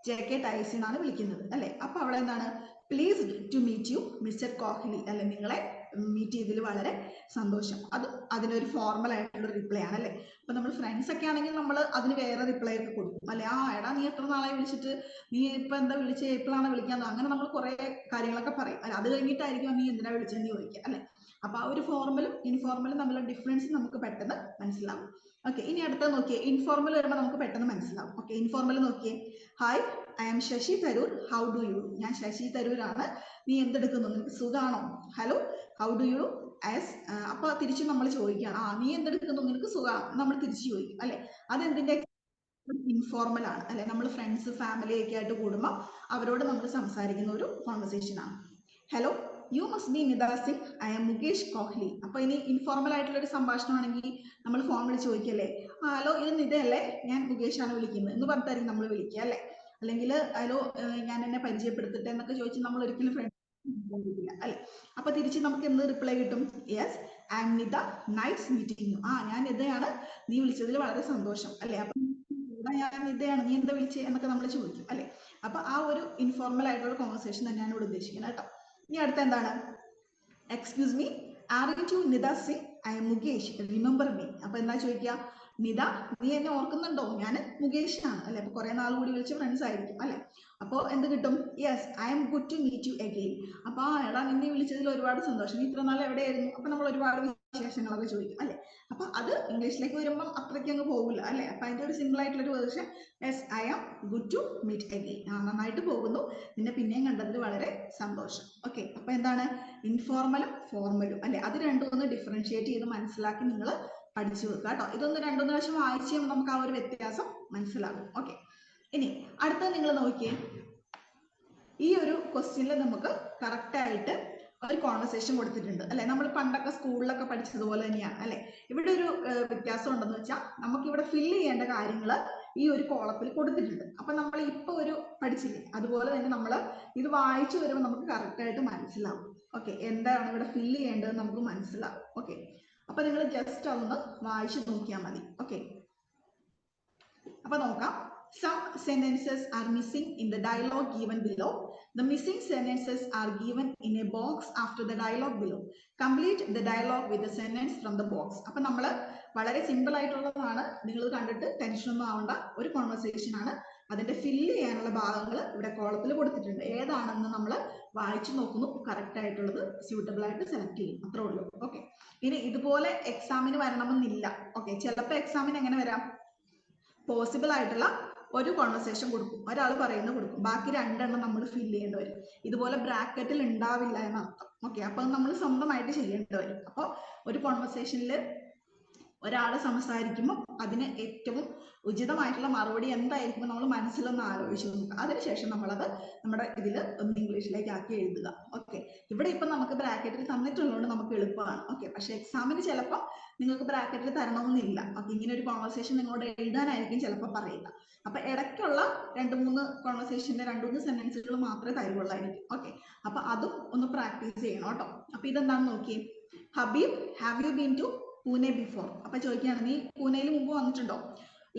JK Tires എന്നാണ് വിളിക്കുന്നത്, അല്ലെ? അപ്പൊ അവിടെ എന്താണ്? Please to meet you mister Kohli, അല്ലെ? നിങ്ങളെ മീറ്റ് ചെയ്തതിൽ വളരെ സന്തോഷം. അത് അതിനൊരു ഫോർമൽ ആയിട്ടുള്ള റിപ്ലൈ ആണ്, അല്ലെ? അപ്പൊ നമ്മൾ ഫ്രണ്ട്സ് ഒക്കെ ആണെങ്കിൽ നമ്മൾ അതിന് വേറെ റിപ്ലൈ ഒക്കെ കൊടുക്കും, അല്ലെ? ആ എടാ, നീ എത്ര നാളായി വിളിച്ചിട്ട്, നീ ഇപ്പൊ എന്താ വിളിച്ചത്, എപ്പോഴാണ് വിളിക്കാൻ, അങ്ങനെ നമ്മൾ കുറെ കാര്യങ്ങളൊക്കെ പറയും, അല്ലെ? അത് കഴിഞ്ഞിട്ടായിരിക്കും നീ എന്തിനാ വിളിച്ചതെന്ന് ചോദിക്കുക, അല്ലെ? അപ്പൊ ആ ഒരു ഫോർമലും ഇൻഫോർമലും തമ്മിലുള്ള ഡിഫറൻസ് നമുക്ക് പെട്ടെന്ന് മനസ്സിലാവും. ഓക്കെ, ഇനി അടുത്ത നോക്കിയേ, ഇൻഫോർമൽ വരുമ്പോൾ നമുക്ക് പെട്ടെന്ന് മനസ്സിലാവും. ഓക്കെ, ഇൻഫോർമൽ നോക്കിയേ. Hi, I am Shashi Tharoor, how do you? ഞാൻ ശശി തരൂർ ആണ്, നീ എന്തെടുക്കുന്നു, നിനക്ക് സുഖാണോ? Hello, how do you? അപ്പൊ തിരിച്ചു നമ്മൾ ചോദിക്കുകയാണ്, ആ നീ എന്തെടുക്കുന്നു, നിനക്ക് സുഖാണോ? നമ്മൾ തിരിച്ചു ചോദിക്കും, അല്ലെ? അതെന്തിന്റെ ഇൻഫോർമൽ ആണ് അല്ലെ, നമ്മൾ ഫ്രണ്ട്സ് ഫാമിലി ഒക്കെ ആയിട്ട് കൂടുമ്പോൾ അവരോട് നമ്മൾ സംസാരിക്കുന്ന ഒരു കോൺവെർസേഷൻ ആണ്. Hello, you must be Nita Singh, I'm Mukesh Kohli. അപ്പൊ ഇനി ഇൻഫോർമൽ ആയിട്ടുള്ള ഒരു സംഭാഷണമാണെങ്കിൽ നമ്മൾ ഫോൺ വിളിച്ച് ചോദിക്കല്ലേ, ഹലോ ഇത് നിതയല്ലേ, ഞാൻ മുകേഷ് ആണ് വിളിക്കുന്നത് എന്ന് പറഞ്ഞിട്ടായിരിക്കും നമ്മൾ വിളിക്കുക അല്ലെ. അല്ലെങ്കിൽ ഹലോ ഞാൻ എന്നെ പരിചയപ്പെടുത്തട്ടെ എന്നൊക്കെ ചോദിച്ച് നമ്മൾ ഒരിക്കലും ഫ്രണ്ട് അല്ലെ. അപ്പൊ തിരിച്ച് നമുക്ക് എന്ത് റിപ്ലൈ കിട്ടും? Yes I'm Nita, nice meeting you. ഞാൻ നിതയാണ്, നീ വിളിച്ചതിൽ വളരെ സന്തോഷം അല്ലെ. അപ്പൊ ഞാൻ നിതയാണ്, നീ എന്താ വിളിച്ചേ എന്നൊക്കെ നമ്മൾ ചോദിക്കും അല്ലെ. അപ്പൊ ആ ഒരു ഇൻഫോർമൽ ആയിട്ടുള്ള കോൺവെർസേഷൻ തന്നെയാണ് ഇവിടെ ഉദ്ദേശിക്കുന്നത് കേട്ടോ. ഇനി അടുത്ത എന്താണ്? Excuse me, are you Nita Singh, I'm Mukesh, remember me. അപ്പൊ എന്താ ചോദിക്കുക? നിത, നീ എന്നെ ഓർക്കുന്നുണ്ടോ? ഞാൻ മുകേഷ് ആണ് അല്ലെ. അപ്പൊ കുറെ നാൾ കൂടി വിളിച്ച ഫ്രണ്ട്സ് ആയിരിക്കും അല്ലെ. അപ്പൊ എന്ത് കിട്ടും? Yes I'm good to meet you again. അപ്പൊ എടാ നിന്നെ വിളിച്ചതിൽ ഒരുപാട് സന്തോഷം, നീ ഇത്ര നാൾ എവിടെയായിരുന്നു? അപ്പൊ നമ്മൾ ഒരുപാട് വിശേഷങ്ങളൊക്കെ ചോദിക്കും അല്ലെ. അപ്പൊ അത് ഇംഗ്ലീഷിലേക്ക് വരുമ്പോൾ അത്രയ്ക്ക് അങ്ങ് പോകില്ല അല്ലെ. അപ്പൊ അതിന്റെ ഒരു സിമ്പിൾ ആയിട്ടുള്ള ഒരു version yes I am good to meet again. നന്നായിട്ട് പോകുന്നു, നിന്നെ പിന്നെയും കണ്ടതിൽ വളരെ സന്തോഷം. ഓക്കെ, അപ്പൊ എന്താണ് ഇൻഫോർമലും ഫോർമലും അല്ലെ, അത് രണ്ടും ഒന്ന് ഡിഫറൻഷിയേറ്റ് ചെയ്ത് മനസ്സിലാക്കി നിങ്ങൾ പഠിച്ചു വെക്കുക കേട്ടോ. ഇതൊന്ന് രണ്ടു പ്രാവശ്യം വായിച്ച് നമുക്ക് ആ ഒരു വ്യത്യാസം മനസ്സിലാകും. ഓക്കെ, ഇനി അടുത്ത നിങ്ങൾ നോക്കിയേ, ഈ ഒരു ക്വസ്റ്റ്യനിൽ നമുക്ക് കറക്റ്റ് ആയിട്ട് ഒരു കോൺവെർസേഷൻ കൊടുത്തിട്ടുണ്ട് അല്ലെ. നമ്മൾ പണ്ടൊക്കെ സ്കൂളിലൊക്കെ പഠിച്ചതുപോലെ തന്നെയാണ് അല്ലെ. ഇവിടെ ഒരു വ്യത്യാസം ഉണ്ടെന്ന് വെച്ചാൽ നമുക്ക് ഇവിടെ ഫില്ല് ചെയ്യേണ്ട കാര്യങ്ങൾ ഈ ഒരു കോളത്തിൽ കൊടുത്തിട്ടുണ്ട്. അപ്പൊ നമ്മൾ ഇപ്പൊ ഒരു പഠിച്ചില്ലേ, അതുപോലെ തന്നെ നമ്മൾ ഇത് വായിച്ചു വരുമ്പോൾ നമുക്ക് കറക്റ്റ് ആയിട്ട് മനസ്സിലാവും. ഓക്കെ, എന്താണ് ഇവിടെ ഫില്ല് ചെയ്യേണ്ടത് നമുക്ക് മനസ്സിലാവും. ഓക്കെ, അപ്പൊ നിങ്ങൾ ജസ്റ്റ് അതൊന്ന് വായിച്ചു നോക്കിയാൽ മതി. ഓക്കെ, അപ്പൊ നോക്കാം. Some sentences are missing in the dialogue given below. The missing sentences are given in a box after the dialogue below. Complete the dialogue with the sentence from the box. അപ്പൊ നമ്മൾ വളരെ simple ആയിട്ടുള്ളതാണ്, നിങ്ങൾ കണ്ടിട്ട് tension ഒന്നും ആവേണ്ട ഒരു conversation ആണ്. അതിന്റെ ഫില്ല് ചെയ്യാനുള്ള ഭാഗങ്ങൾ ഇവിടെ കോളത്തിൽ കൊടുത്തിട്ടുണ്ട്. ഏതാണെന്ന് നമ്മൾ വായിച്ചു നോക്കുന്നു, കറക്റ്റ് ആയിട്ടുള്ളത് സ്യൂട്ടബിൾ ആയിട്ട് സെലക്ട് ചെയ്യും, അത്രേ ഉള്ളൂ. ഓക്കെ, ഇനി ഇതുപോലെ എക്സാമിന് വരണമെന്നില്ല. ഓക്കെ, ചിലപ്പോൾ എക്സാമിന് എങ്ങനെ വരാം? പോസിബിൾ ആയിട്ടുള്ള ഒരു കോൺവെർസേഷൻ കൊടുക്കും, ഒരാൾ പറയുന്നത് കൊടുക്കും, ബാക്കി രണ്ടെണ്ണം നമ്മൾ ഫില്ല് ചെയ്യേണ്ടി വരും. ഇതുപോലെ ബ്രാക്കറ്റിൽ ഉണ്ടാവില്ല എന്നർത്ഥം. ഓക്കെ, അപ്പൊ നമ്മൾ സ്വന്തമായിട്ട് ചെയ്യേണ്ടി വരും. അപ്പോൾ ഒരു കോൺവെർസേഷനിൽ ഒരാൾ സംസാരിക്കുമ്പോൾ അതിന് ഏറ്റവും ഉചിതമായിട്ടുള്ള മറുപടി എന്തായിരിക്കും നമ്മൾ മനസ്സിലൊന്ന് ആലോചിച്ച് നോക്കുക. അതിനുശേഷം നമ്മളത് നമ്മുടെ ഇതിൽ ഒന്ന് ഇംഗ്ലീഷിലേക്ക് ആക്കി എഴുതുക. ഓക്കെ, ഇവിടെ ഇപ്പം നമുക്ക് ബ്രാക്കറ്റിൽ തന്നിട്ടുള്ളതുകൊണ്ട് നമുക്ക് എളുപ്പമാണ്. ഓക്കെ, പക്ഷെ എക്സാമിന് ചിലപ്പോൾ നിങ്ങൾക്ക് ബ്രാക്കറ്റിൽ തരണമെന്നില്ല. ഓക്കെ, ഇങ്ങനെ ഒരു കോൺവെർസേഷൻ നിങ്ങളോട് എഴുതാനായിരിക്കും ചിലപ്പോൾ പറയുക. അപ്പൊ ഇടയ്ക്കുള്ള 2-3 കോൺവെർസേഷന്റെ 2-3 സെന്റൻസുകൾ മാത്രമേ തരുവുള്ളായിരിക്കും. ഓക്കെ, അപ്പൊ അതും ഒന്ന് പ്രാക്ടീസ് ചെയ്യണം കേട്ടോ. അപ്പൊ ഇതെന്താണെന്ന് നോക്കിയേ. Habeeb, have you been to Pune before? അപ്പൊ ചോദിക്കുകയാണ്, നീ പൂനെയിൽ മുമ്പ് വന്നിട്ടുണ്ടോ?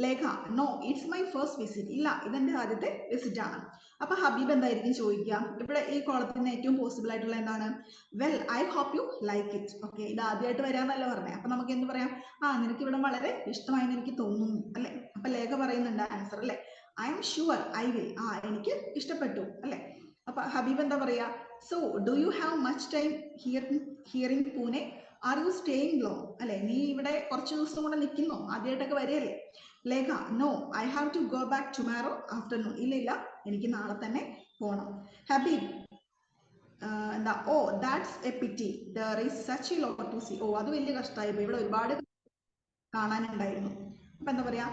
Lekha, no it's my first visit. ഇല്ല, ഇതെന്റെ ആദ്യത്തെ വിസിറ്റ് ആണ്. അപ്പൊ ഹബീബ് എന്തായിരിക്കും ചോദിക്കുക? ഇവിടെ ഈ കോളത്തിന് ഏറ്റവും പോസിബിൾ ആയിട്ടുള്ള എന്താണ്? Well I hope you like it. Okay, ഇത് ആദ്യമായിട്ട് വരാന്നല്ല പറഞ്ഞേ. അപ്പൊ നമുക്ക് എന്ത് പറയാം? നിനക്ക് ഇവിടെ വളരെ ഇഷ്ടമായി എനിക്ക് തോന്നുന്നു അല്ലെ. അപ്പൊ ലേഖ പറയുന്നുണ്ട് ആൻസർ അല്ലെ, I am sure I will. എനിക്ക് ഇഷ്ടപ്പെട്ടു അല്ലെ. അപ്പൊ ഹബീബ് എന്താ പറയാ? So do you have much time here in Pune? Are you staying long? അല്ലെ, നീ ഇവിടെ കുറച്ച് ദിവസം കൂടെ നിൽക്കുന്നോ? ആദ്യമായിട്ടൊക്കെ വരികയല്ലേ. Lekha, no I have to go back tomorrow afternoon. ഇല്ല, എനിക്ക് നാളെ തന്നെ പോകണം. ഹബീബ് എന്താ? Oh that's a pity, there is such a lot to see. അത് വലിയ കഷ്ടമായി പോയി, ഇവിടെ ഒരുപാട് കാണാനുണ്ടായിരുന്നു. അപ്പൊ എന്താ പറയാ?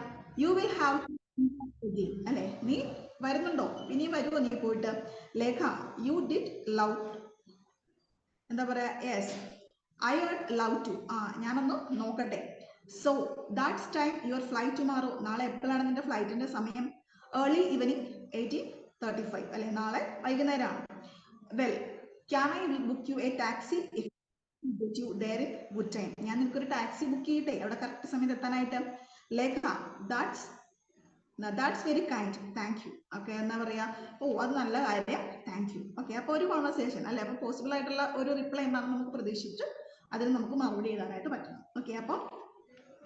യു വിൽ ഹാവ് അല്ലെ, നീ വരുന്നുണ്ടോ? ഇനിയും വരുമോ നീ പോയിട്ട്? ലേഖ, യു ഡിഡ് ലവ്, എന്താ പറയാ? Yes I would love to. ഞാനൊന്ന് നോക്കട്ടെ. So that's time your flight tomorrow. നാളെ എപ്പോഴാണ് നിന്റെ ഫ്ലൈറ്റിന്റെ സമയം? ഏർലി ഈവനിങ് 18:35 അല്ലെ, നാളെ വൈകുന്നേരമാണ്. Well can I book you A taxi if get you there in good time? ഞാൻ നിനക്കൊരു ടാക്സി ബുക്ക് ചെയ്യട്ടെ അവിടെ കറക്റ്റ് സമയത്ത് എത്താനായിട്ട്? Lekha, that's very kind, thank you. Okay, എന്താ പറയാ? അത് നല്ല കാര്യം, താങ്ക് യു. ഓക്കെ, അപ്പൊ ഒരു കോൺവെർസേഷൻ അല്ലെ. അപ്പൊ പോസിബിൾ ആയിട്ടുള്ള ഒരു റിപ്ലൈ എന്താണെന്ന് നമുക്ക് പ്രതീക്ഷിച്ച് അതിന് നമുക്ക് മറുപടി എഴുതാനായിട്ട് പറ്റണം. ഓക്കെ, അപ്പൊ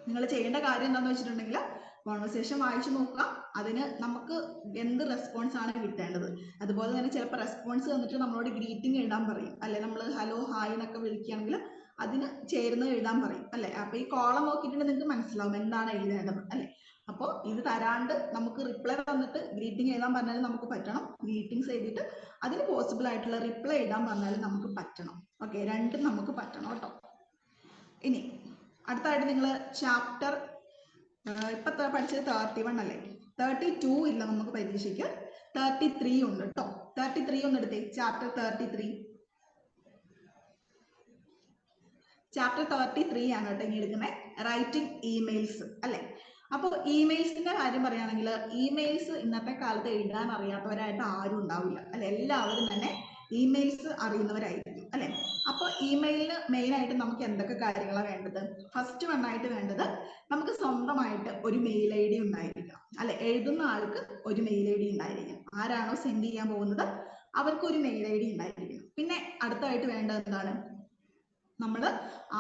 നിങ്ങൾ ചെയ്യേണ്ട കാര്യം എന്താണെന്ന് വെച്ചിട്ടുണ്ടെങ്കിൽ കോൺവെർസേഷൻ വായിച്ചു നോക്കുക, അതിന് നമുക്ക് എന്ത് റെസ്പോൺസ് ആണ് കിട്ടേണ്ടത്. അതുപോലെ തന്നെ ചിലപ്പോൾ റെസ്പോൺസ് തന്നിട്ട് നമ്മളോട് ഗ്രീറ്റിംഗ് എഴുതാൻ പറയും അല്ലെ. നമ്മൾ ഹലോ ഹായ് എന്നൊക്കെ വിളിക്കുകയാണെങ്കിൽ അതിന് ചേർന്ന് എഴുതാൻ പറയും അല്ലെ. അപ്പൊ ഈ കോളം നോക്കിയിട്ടുണ്ടെങ്കിൽ നിങ്ങൾക്ക് മനസ്സിലാവും എന്താണ് എഴുതേണ്ടത് അല്ലെ. അപ്പോൾ ഇത് തരാണ്ട് നമുക്ക് റിപ്ലൈ തന്നിട്ട് ഗ്രീറ്റിംഗ് എഴുതാൻ പറഞ്ഞാൽ നമുക്ക് പറ്റണം, ഗ്രീറ്റിംഗ്സ് എഴുതിയിട്ട് അതിന് പോസിബിൾ ആയിട്ടുള്ള റിപ്ലൈ എഴുതാൻ പറഞ്ഞാൽ നമുക്ക് പറ്റണം. ഓക്കെ, രണ്ടും നമുക്ക് പറ്റണം കേട്ടോ. ഇനി അടുത്തായിട്ട് നിങ്ങൾ ചാപ്റ്റർ ഇപ്പൊ പഠിച്ചത് 31 അല്ലേ. 32 ഇല്ല നമുക്ക് പരീക്ഷയ്ക്ക്, 33 ഉണ്ട് കേട്ടോ. 33 ഒന്ന് എടുത്തേ, ചാപ്റ്റർ 33. ചാപ്റ്റർ 33 ആണ് കേട്ടോ ഇനി എടുക്കുന്നത്, റൈറ്റിംഗ് ഇമെയിൽസ് അല്ലെ. അപ്പോൾ ഇമെയിൽസിന്റെ കാര്യം പറയുകയാണെങ്കിൽ ഇമെയിൽസ് ഇന്നത്തെ കാലത്ത് എഴുതാൻ അറിയാത്തവരായിട്ട് ആരും ഉണ്ടാവില്ല അല്ലെ, എല്ലാവരും തന്നെ ഇമെയിൽസ് അറിയുന്നവരായിരിക്കും അല്ലെ. അപ്പോൾ ഇമെയിലിന് മെയിൻ ആയിട്ട് നമുക്ക് എന്തൊക്കെ കാര്യങ്ങളാണ് വേണ്ടത്? ഫസ്റ്റ് വണ്ണായിട്ട് വേണ്ടത് നമുക്ക് സ്വന്തമായിട്ട് ഒരു മെയിൽ ഐ ഡി ഉണ്ടായിരിക്കണം അല്ലെ. എഴുതുന്ന ആൾക്ക് ഒരു മെയിൽ ഐ ഡി ഉണ്ടായിരിക്കണം. ആരാണോ സെൻഡ് ചെയ്യാൻ പോകുന്നത് അവർക്ക് ഒരു മെയിൽ ഐ ഡി ഉണ്ടായിരിക്കണം. പിന്നെ അടുത്തായിട്ട് വേണ്ടത് എന്താണ്? നമ്മൾ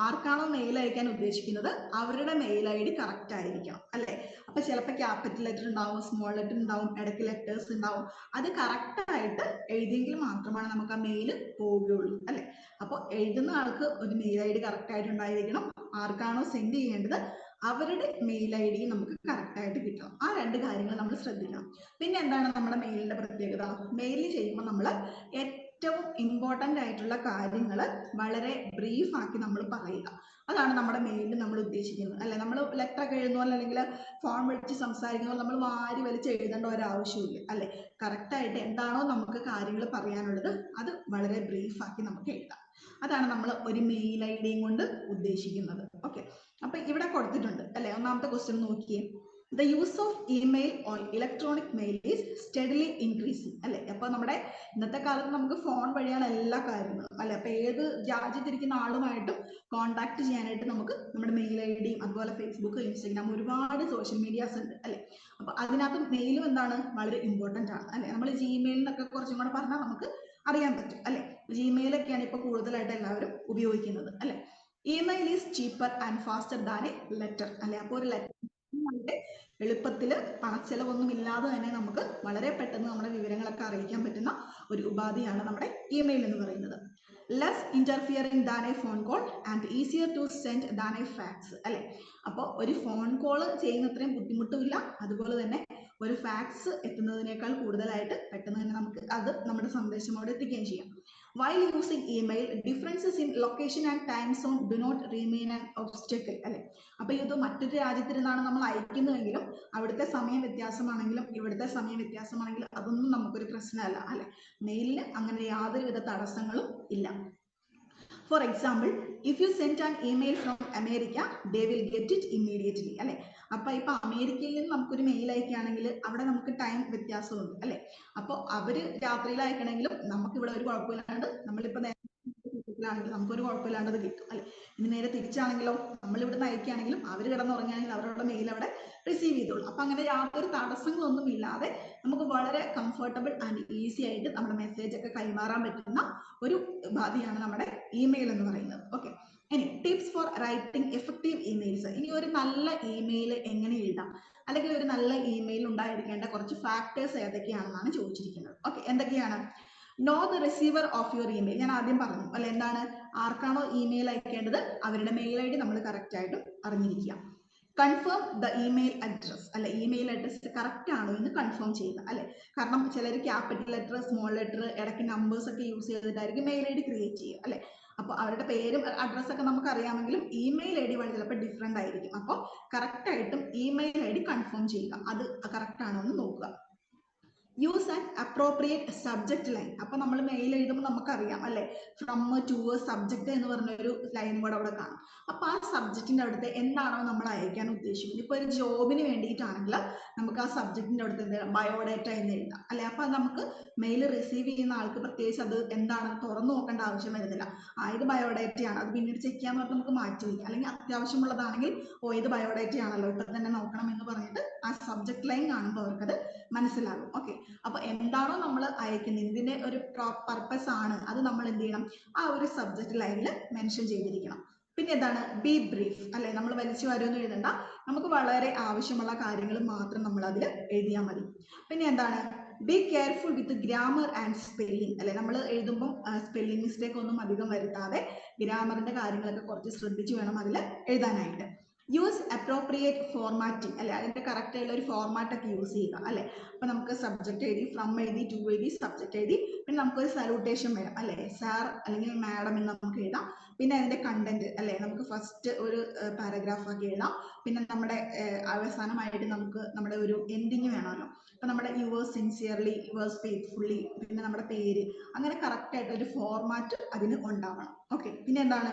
ആർക്കാണോ മെയിൽ അയക്കാൻ ഉദ്ദേശിക്കുന്നത് അവരുടെ മെയിൽ ഐ ഡി കറക്റ്റ് ആയിരിക്കണം അല്ലെ. അപ്പൊ ചിലപ്പോൾ ക്യാപിറ്റൽ ലെറ്റർ ഉണ്ടാവും, സ്മോൾ ലെറ്റർ ഉണ്ടാവും, ഇടയ്ക്ക് ലെറ്റേഴ്സ് ഉണ്ടാവും. അത് കറക്റ്റ് ആയിട്ട് എഴുതിയെങ്കിൽ മാത്രമാണ് നമുക്ക് ആ മെയിൽ പോവുകയുള്ളൂ അല്ലെ. അപ്പോൾ എഴുതുന്ന ആൾക്ക് ഒരു മെയിൽ ഐ ഡി കറക്റ്റ് ആയിട്ട് ഉണ്ടായിരിക്കണം. ആർക്കാണോ സെൻഡ് ചെയ്യേണ്ടത് അവരുടെ മെയിൽ ഐ ഡി നമുക്ക് കറക്റ്റ് ആയിട്ട് കിട്ടണം. ആ രണ്ട് കാര്യങ്ങൾ നമ്മൾ ശ്രദ്ധിക്കണം. പിന്നെ എന്താണ് നമ്മുടെ മെയിലിന്റെ പ്രത്യേകത? മെയിൽ ചെയ്യുമ്പോൾ നമ്മൾ ഏറ്റവും ഇമ്പോർട്ടൻ്റ് ആയിട്ടുള്ള കാര്യങ്ങൾ വളരെ ബ്രീഫ് ആക്കി നമ്മൾ പറയുക. അതാണ് നമ്മുടെ മെയിലിൽ നമ്മൾ ഉദ്ദേശിക്കുന്നത് അല്ലെ. നമ്മൾ ലെറ്റർ ഒക്കെ എഴുതുന്ന പോലെ അല്ലെങ്കിൽ ഫോൺ വിളിച്ച് സംസാരിക്കുമ്പോൾ നമ്മൾ വാരി വലിച്ച് എഴുതേണ്ട ഒരാവശ്യമില്ല അല്ലെ. കറക്റ്റായിട്ട് എന്താണോ നമുക്ക് കാര്യങ്ങൾ പറയാനുള്ളത് അത് വളരെ ബ്രീഫ് ആക്കി നമുക്ക് എഴുതാം. അതാണ് നമ്മൾ ഒരു മെയിൽ ഐ ഡിയും കൊണ്ട് ഉദ്ദേശിക്കുന്നത്. ഓക്കെ, അപ്പൊ ഇവിടെ കൊടുത്തിട്ടുണ്ട് അല്ലെ. ഒന്നാമത്തെ ക്വസ്റ്റ്യൻ നോക്കിയേ, the use of email or electronic mail is steadily increasing അല്ലെ. അപ്പൊ നമ്മുടെ ഇന്നത്തെ കാലത്ത് നമുക്ക് ഫോൺ വഴിയാണ് എല്ലാ കാര്യങ്ങളും അല്ലെ. അപ്പൊ ഏത് രാജ്യത്തിരിക്കുന്ന ആളുമായിട്ടും കോൺടാക്ട് ചെയ്യാനായിട്ട് നമുക്ക് നമ്മുടെ മെയിൽ ഐ ഡിയും അതുപോലെ ഫേസ്ബുക്ക്, ഇൻസ്റ്റാഗ്രാം, ഒരുപാട് സോഷ്യൽ മീഡിയാസ് ഉണ്ട് അല്ലെ. അപ്പൊ അതിനകത്ത് മെയിലും എന്താണ് വളരെ ഇമ്പോർട്ടൻ്റ് ആണ് അല്ലെ. നമ്മൾ ജിമെയിലിനൊക്കെ കുറച്ചും കൂടെ പറഞ്ഞാൽ നമുക്ക് അറിയാൻ പറ്റും അല്ലെ. ജിമെയിലൊക്കെയാണ് ഇപ്പൊ കൂടുതലായിട്ട് എല്ലാവരും ഉപയോഗിക്കുന്നത് അല്ലെ. Email is cheaper and faster than a letter അല്ലെ. അപ്പോൾ ഒരു ലെറ്റർ എളുപ്പത്തിൽ പണച്ചെലവൊന്നും ഇല്ലാതെ തന്നെ നമുക്ക് വളരെ പെട്ടെന്ന് നമ്മുടെ വിവരങ്ങളൊക്കെ അറിയിക്കാൻ പറ്റുന്ന ഒരു ഉപാധിയാണ് നമ്മുടെ ഇമെയിൽ എന്ന് പറയുന്നത്. Less interfering than a phone call and easier to send than a fax അല്ലെ. അപ്പോൾ ഒരു ഫോൺ കോൾ ചെയ്യുന്നത്രയും ബുദ്ധിമുട്ടുമില്ല, അതുപോലെ തന്നെ ഒരു ഫാക്സ് എത്തുന്നതിനേക്കാൾ കൂടുതലായിട്ട് പെട്ടെന്ന് തന്നെ നമുക്ക് അത് നമ്മുടെ സന്ദേശം അവിടെ എത്തിക്കുകയും ചെയ്യാം. While using email, differences in location and time zone do not remain an obstacle അല്ലെ. അപ്പൊ ഇത് മറ്റൊരു രാജ്യത്തിരുന്നാണ് നമ്മൾ അയക്കുന്നതെങ്കിലും അവിടുത്തെ സമയ വ്യത്യാസമാണെങ്കിലും ഇവിടുത്തെ സമയ വ്യത്യാസമാണെങ്കിലും അതൊന്നും നമുക്കൊരു പ്രശ്നമല്ല അല്ലെ. മെയിലിന് അങ്ങനെ യാതൊരുവിധ തടസ്സങ്ങളും ഇല്ല. For example, if you send an email from America, they will get it immediately അല്ലെ. അപ്പൊ ഇപ്പൊ അമേരിക്കയിൽ നിന്ന് നമുക്കൊരു മെയിൽ അയക്കുകയാണെങ്കിൽ അവിടെ നമുക്ക് ടൈം വ്യത്യാസമുണ്ട് അല്ലെ. അപ്പോൾ അവര് രാത്രിയിൽ അയക്കണമെങ്കിലും നമുക്ക് ഇവിടെ ഒരു കുഴപ്പമില്ലാണ്ട് നമ്മളിപ്പോ ണെങ്കിൽ നമുക്കൊരു കുഴപ്പമില്ലാണ്ട് അത് കിട്ടും അല്ലെ. ഇനി നേരെ തിരിച്ചാണെങ്കിലോ നമ്മൾ ഇവിടെ നിന്ന് അയക്കുകയാണെങ്കിലും അവർ കിടന്നുറങ്ങുകയാണെങ്കിൽ അവരുടെ മെയിൽ അവിടെ റിസീവ് ചെയ്തോളൂ. അപ്പൊ അങ്ങനെ യാതൊരു തടസ്സങ്ങളൊന്നും ഇല്ലാതെ നമുക്ക് വളരെ കംഫർട്ടബിൾ ആൻഡ് ഈസി ആയിട്ട് നമ്മുടെ മെസ്സേജ് ഒക്കെ കൈമാറാൻ പറ്റുന്ന ഒരു ഉപാധിയാണ് നമ്മുടെ ഇമെയിൽ എന്ന് പറയുന്നത്. ഓക്കെ, ഇനി tips four writing effective emails. ഇനി ഒരു നല്ല ഇമെയിൽ എങ്ങനെ എഴുതാം, അല്ലെങ്കിൽ ഒരു നല്ല ഇമെയിൽ ഉണ്ടായിരിക്കേണ്ട കുറച്ച് ഫാക്ടേഴ്സ് ഏതൊക്കെയാണെന്നാണ് ചോദിച്ചിരിക്കുന്നത്. ഓക്കെ, എന്തൊക്കെയാണ്? Know the receiver of your email. ഞാൻ ആദ്യം പറഞ്ഞു അല്ലെ, എന്താണ്? ആർക്കാണോ ഇമെയിൽ അയക്കേണ്ടത് അവരുടെ മെയിൽ ഐ ഡി നമ്മൾ കറക്റ്റ് ആയിട്ട് അറിഞ്ഞിരിക്കുക. കൺഫേം ദ ഇമെയിൽ അഡ്രസ് അല്ലെ. ഇമെയിൽ അഡ്രസ് കറക്റ്റ് ആണോ എന്ന് കൺഫേം ചെയ്യുക അല്ലെ. കാരണം ചിലർ ക്യാപിറ്റൽ ലെറ്റർ, സ്മോൾ ലെറ്റർ, ഇടയ്ക്ക് നമ്പേഴ്സ് ഒക്കെ യൂസ് ചെയ്തിട്ടായിരിക്കും മെയിൽ ഐ ഡി ക്രിയേറ്റ് ചെയ്യുക അല്ലെ. അപ്പോൾ അവരുടെ പേരും അഡ്രസ്സൊക്കെ നമുക്ക് അറിയാമെങ്കിലും ഇമെയിൽ ഐ ഡി വളരെ ചിലപ്പോൾ ഡിഫറെന്റ് ആയിരിക്കും. അപ്പോൾ കറക്റ്റ് ആയിട്ടും ഇമെയിൽ ഐ ഡി കൺഫേം ചെയ്യുക, അത് കറക്റ്റ് ആണോ എന്ന് നോക്കുക. Use and appropriate subject line. അപ്പൊ നമ്മൾ മെയിൽ എഴുതുമ്പോൾ നമുക്കറിയാം അല്ലെ, ഫ്രം ടു സബ്ജക്ട് എന്ന് പറഞ്ഞ ഒരു ലൈൻ കൂടെ അവിടെ കാണും. അപ്പൊ ആ സബ്ജക്റ്റിന്റെ അവിടുത്തെ എന്താണോ നമ്മൾ അയക്കാൻ ഉദ്ദേശിക്കുന്നത്, ഇപ്പൊ ഒരു ജോബിന് വേണ്ടിയിട്ടാണെങ്കിൽ നമുക്ക് ആ സബ്ജക്റ്റിന്റെ അവിടുത്തെ എന്താ ബയോഡേറ്റ എന്ന് എഴുതാം അല്ലെ. അപ്പൊ നമുക്ക് മെയിൽ റിസീവ് ചെയ്യുന്ന ആൾക്ക് പ്രത്യേകിച്ച് അത് എന്താണെന്ന് തുറന്നു നോക്കേണ്ട ആവശ്യം വരുന്നില്ല. ഇത് ബയോഡേറ്റയാണ്, അത് പിന്നീട് ചെക്ക് ചെയ്യാൻ പറഞ്ഞിട്ട് നമുക്ക് മാറ്റി വയ്ക്കാം. അല്ലെങ്കിൽ അത്യാവശ്യമുള്ളതാണെങ്കിൽ ഇത് ബയോഡേറ്റ ആണല്ലോ ഇപ്പൊ തന്നെ നോക്കണം എന്ന് പറഞ്ഞിട്ട് ആ സബ്ജക്ട് ലൈൻ കാണുമ്പോൾ അവർക്കത് മനസ്സിലാകും. ഓക്കെ, അപ്പൊ എന്താണോ നമ്മൾ അയക്കുന്നത്, ഇതിന്റെ ഒരു പർപ്പസ് ആണ്, അത് നമ്മൾ എന്ത് ചെയ്യണം, ആ ഒരു സബ്ജക്ട് ലൈനിൽ മെൻഷൻ ചെയ്തിരിക്കണം. പിന്നെ എന്താണ്? ബി ബ്രീഫ് അല്ലെ. നമ്മൾ വലിച്ചു വാരിയൊന്നും എഴുതണ്ട, നമുക്ക് വളരെ ആവശ്യമുള്ള കാര്യങ്ങൾ മാത്രം നമ്മൾ അതിൽ എഴുതിയാൽ മതി. പിന്നെ എന്താണ്? Be careful with grammar and spelling അല്ലെ. നമ്മൾ എഴുതുമ്പോൾ സ്പെല്ലിംഗ് മിസ്റ്റേക്ക് ഒന്നും അധികം വരുത്താതെ ഗ്രാമറിന്റെ കാര്യങ്ങളൊക്കെ കുറച്ച് ശ്രദ്ധിച്ചു വേണം അതിൽ എഴുതാനായിട്ട്. യൂസ് അപ്രോപ്രിയേറ്റ് ഫോർമാറ്റിംഗ് അല്ലെ, അതിന്റെ കറക്റ്റ് ആയിട്ടുള്ള ഒരു ഫോർമാറ്റ് ഒക്കെ യൂസ് ചെയ്യുക അല്ലെ. അപ്പൊ നമുക്ക് സബ്ജക്ട് എഴുതി, ഫ്രം എഴുതി, ടു എഴുതി, സബ്ജക്ട് എഴുതി, പിന്നെ നമുക്കൊരു സല്യൂട്ടേഷൻ വേണം അല്ലെ, സാർ അല്ലെങ്കിൽ മാഡം എന്ന് നമുക്ക് എഴുതാം. പിന്നെ അതിന്റെ കണ്ടന്റ് അല്ലെ, നമുക്ക് ഫസ്റ്റ് ഒരു പാരഗ്രാഫ് ആക്കി എഴുതാം. പിന്നെ നമ്മുടെ അവസാനമായിട്ട് നമുക്ക് നമ്മുടെ ഒരു എൻഡിങ് വേണമല്ലോ. അപ്പൊ നമ്മുടെ യുവേഴ്സ് സിൻസിയർലി, യുവേഴ്സ് ഫെയ്ത്ത്ഫുള്ളി, പിന്നെ നമ്മുടെ പേര്, അങ്ങനെ കറക്റ്റ് ആയിട്ട് ഒരു ഫോർമാറ്റ് അതിന് ഉണ്ടാവണം. ഓക്കെ. പിന്നെ എന്താണ്,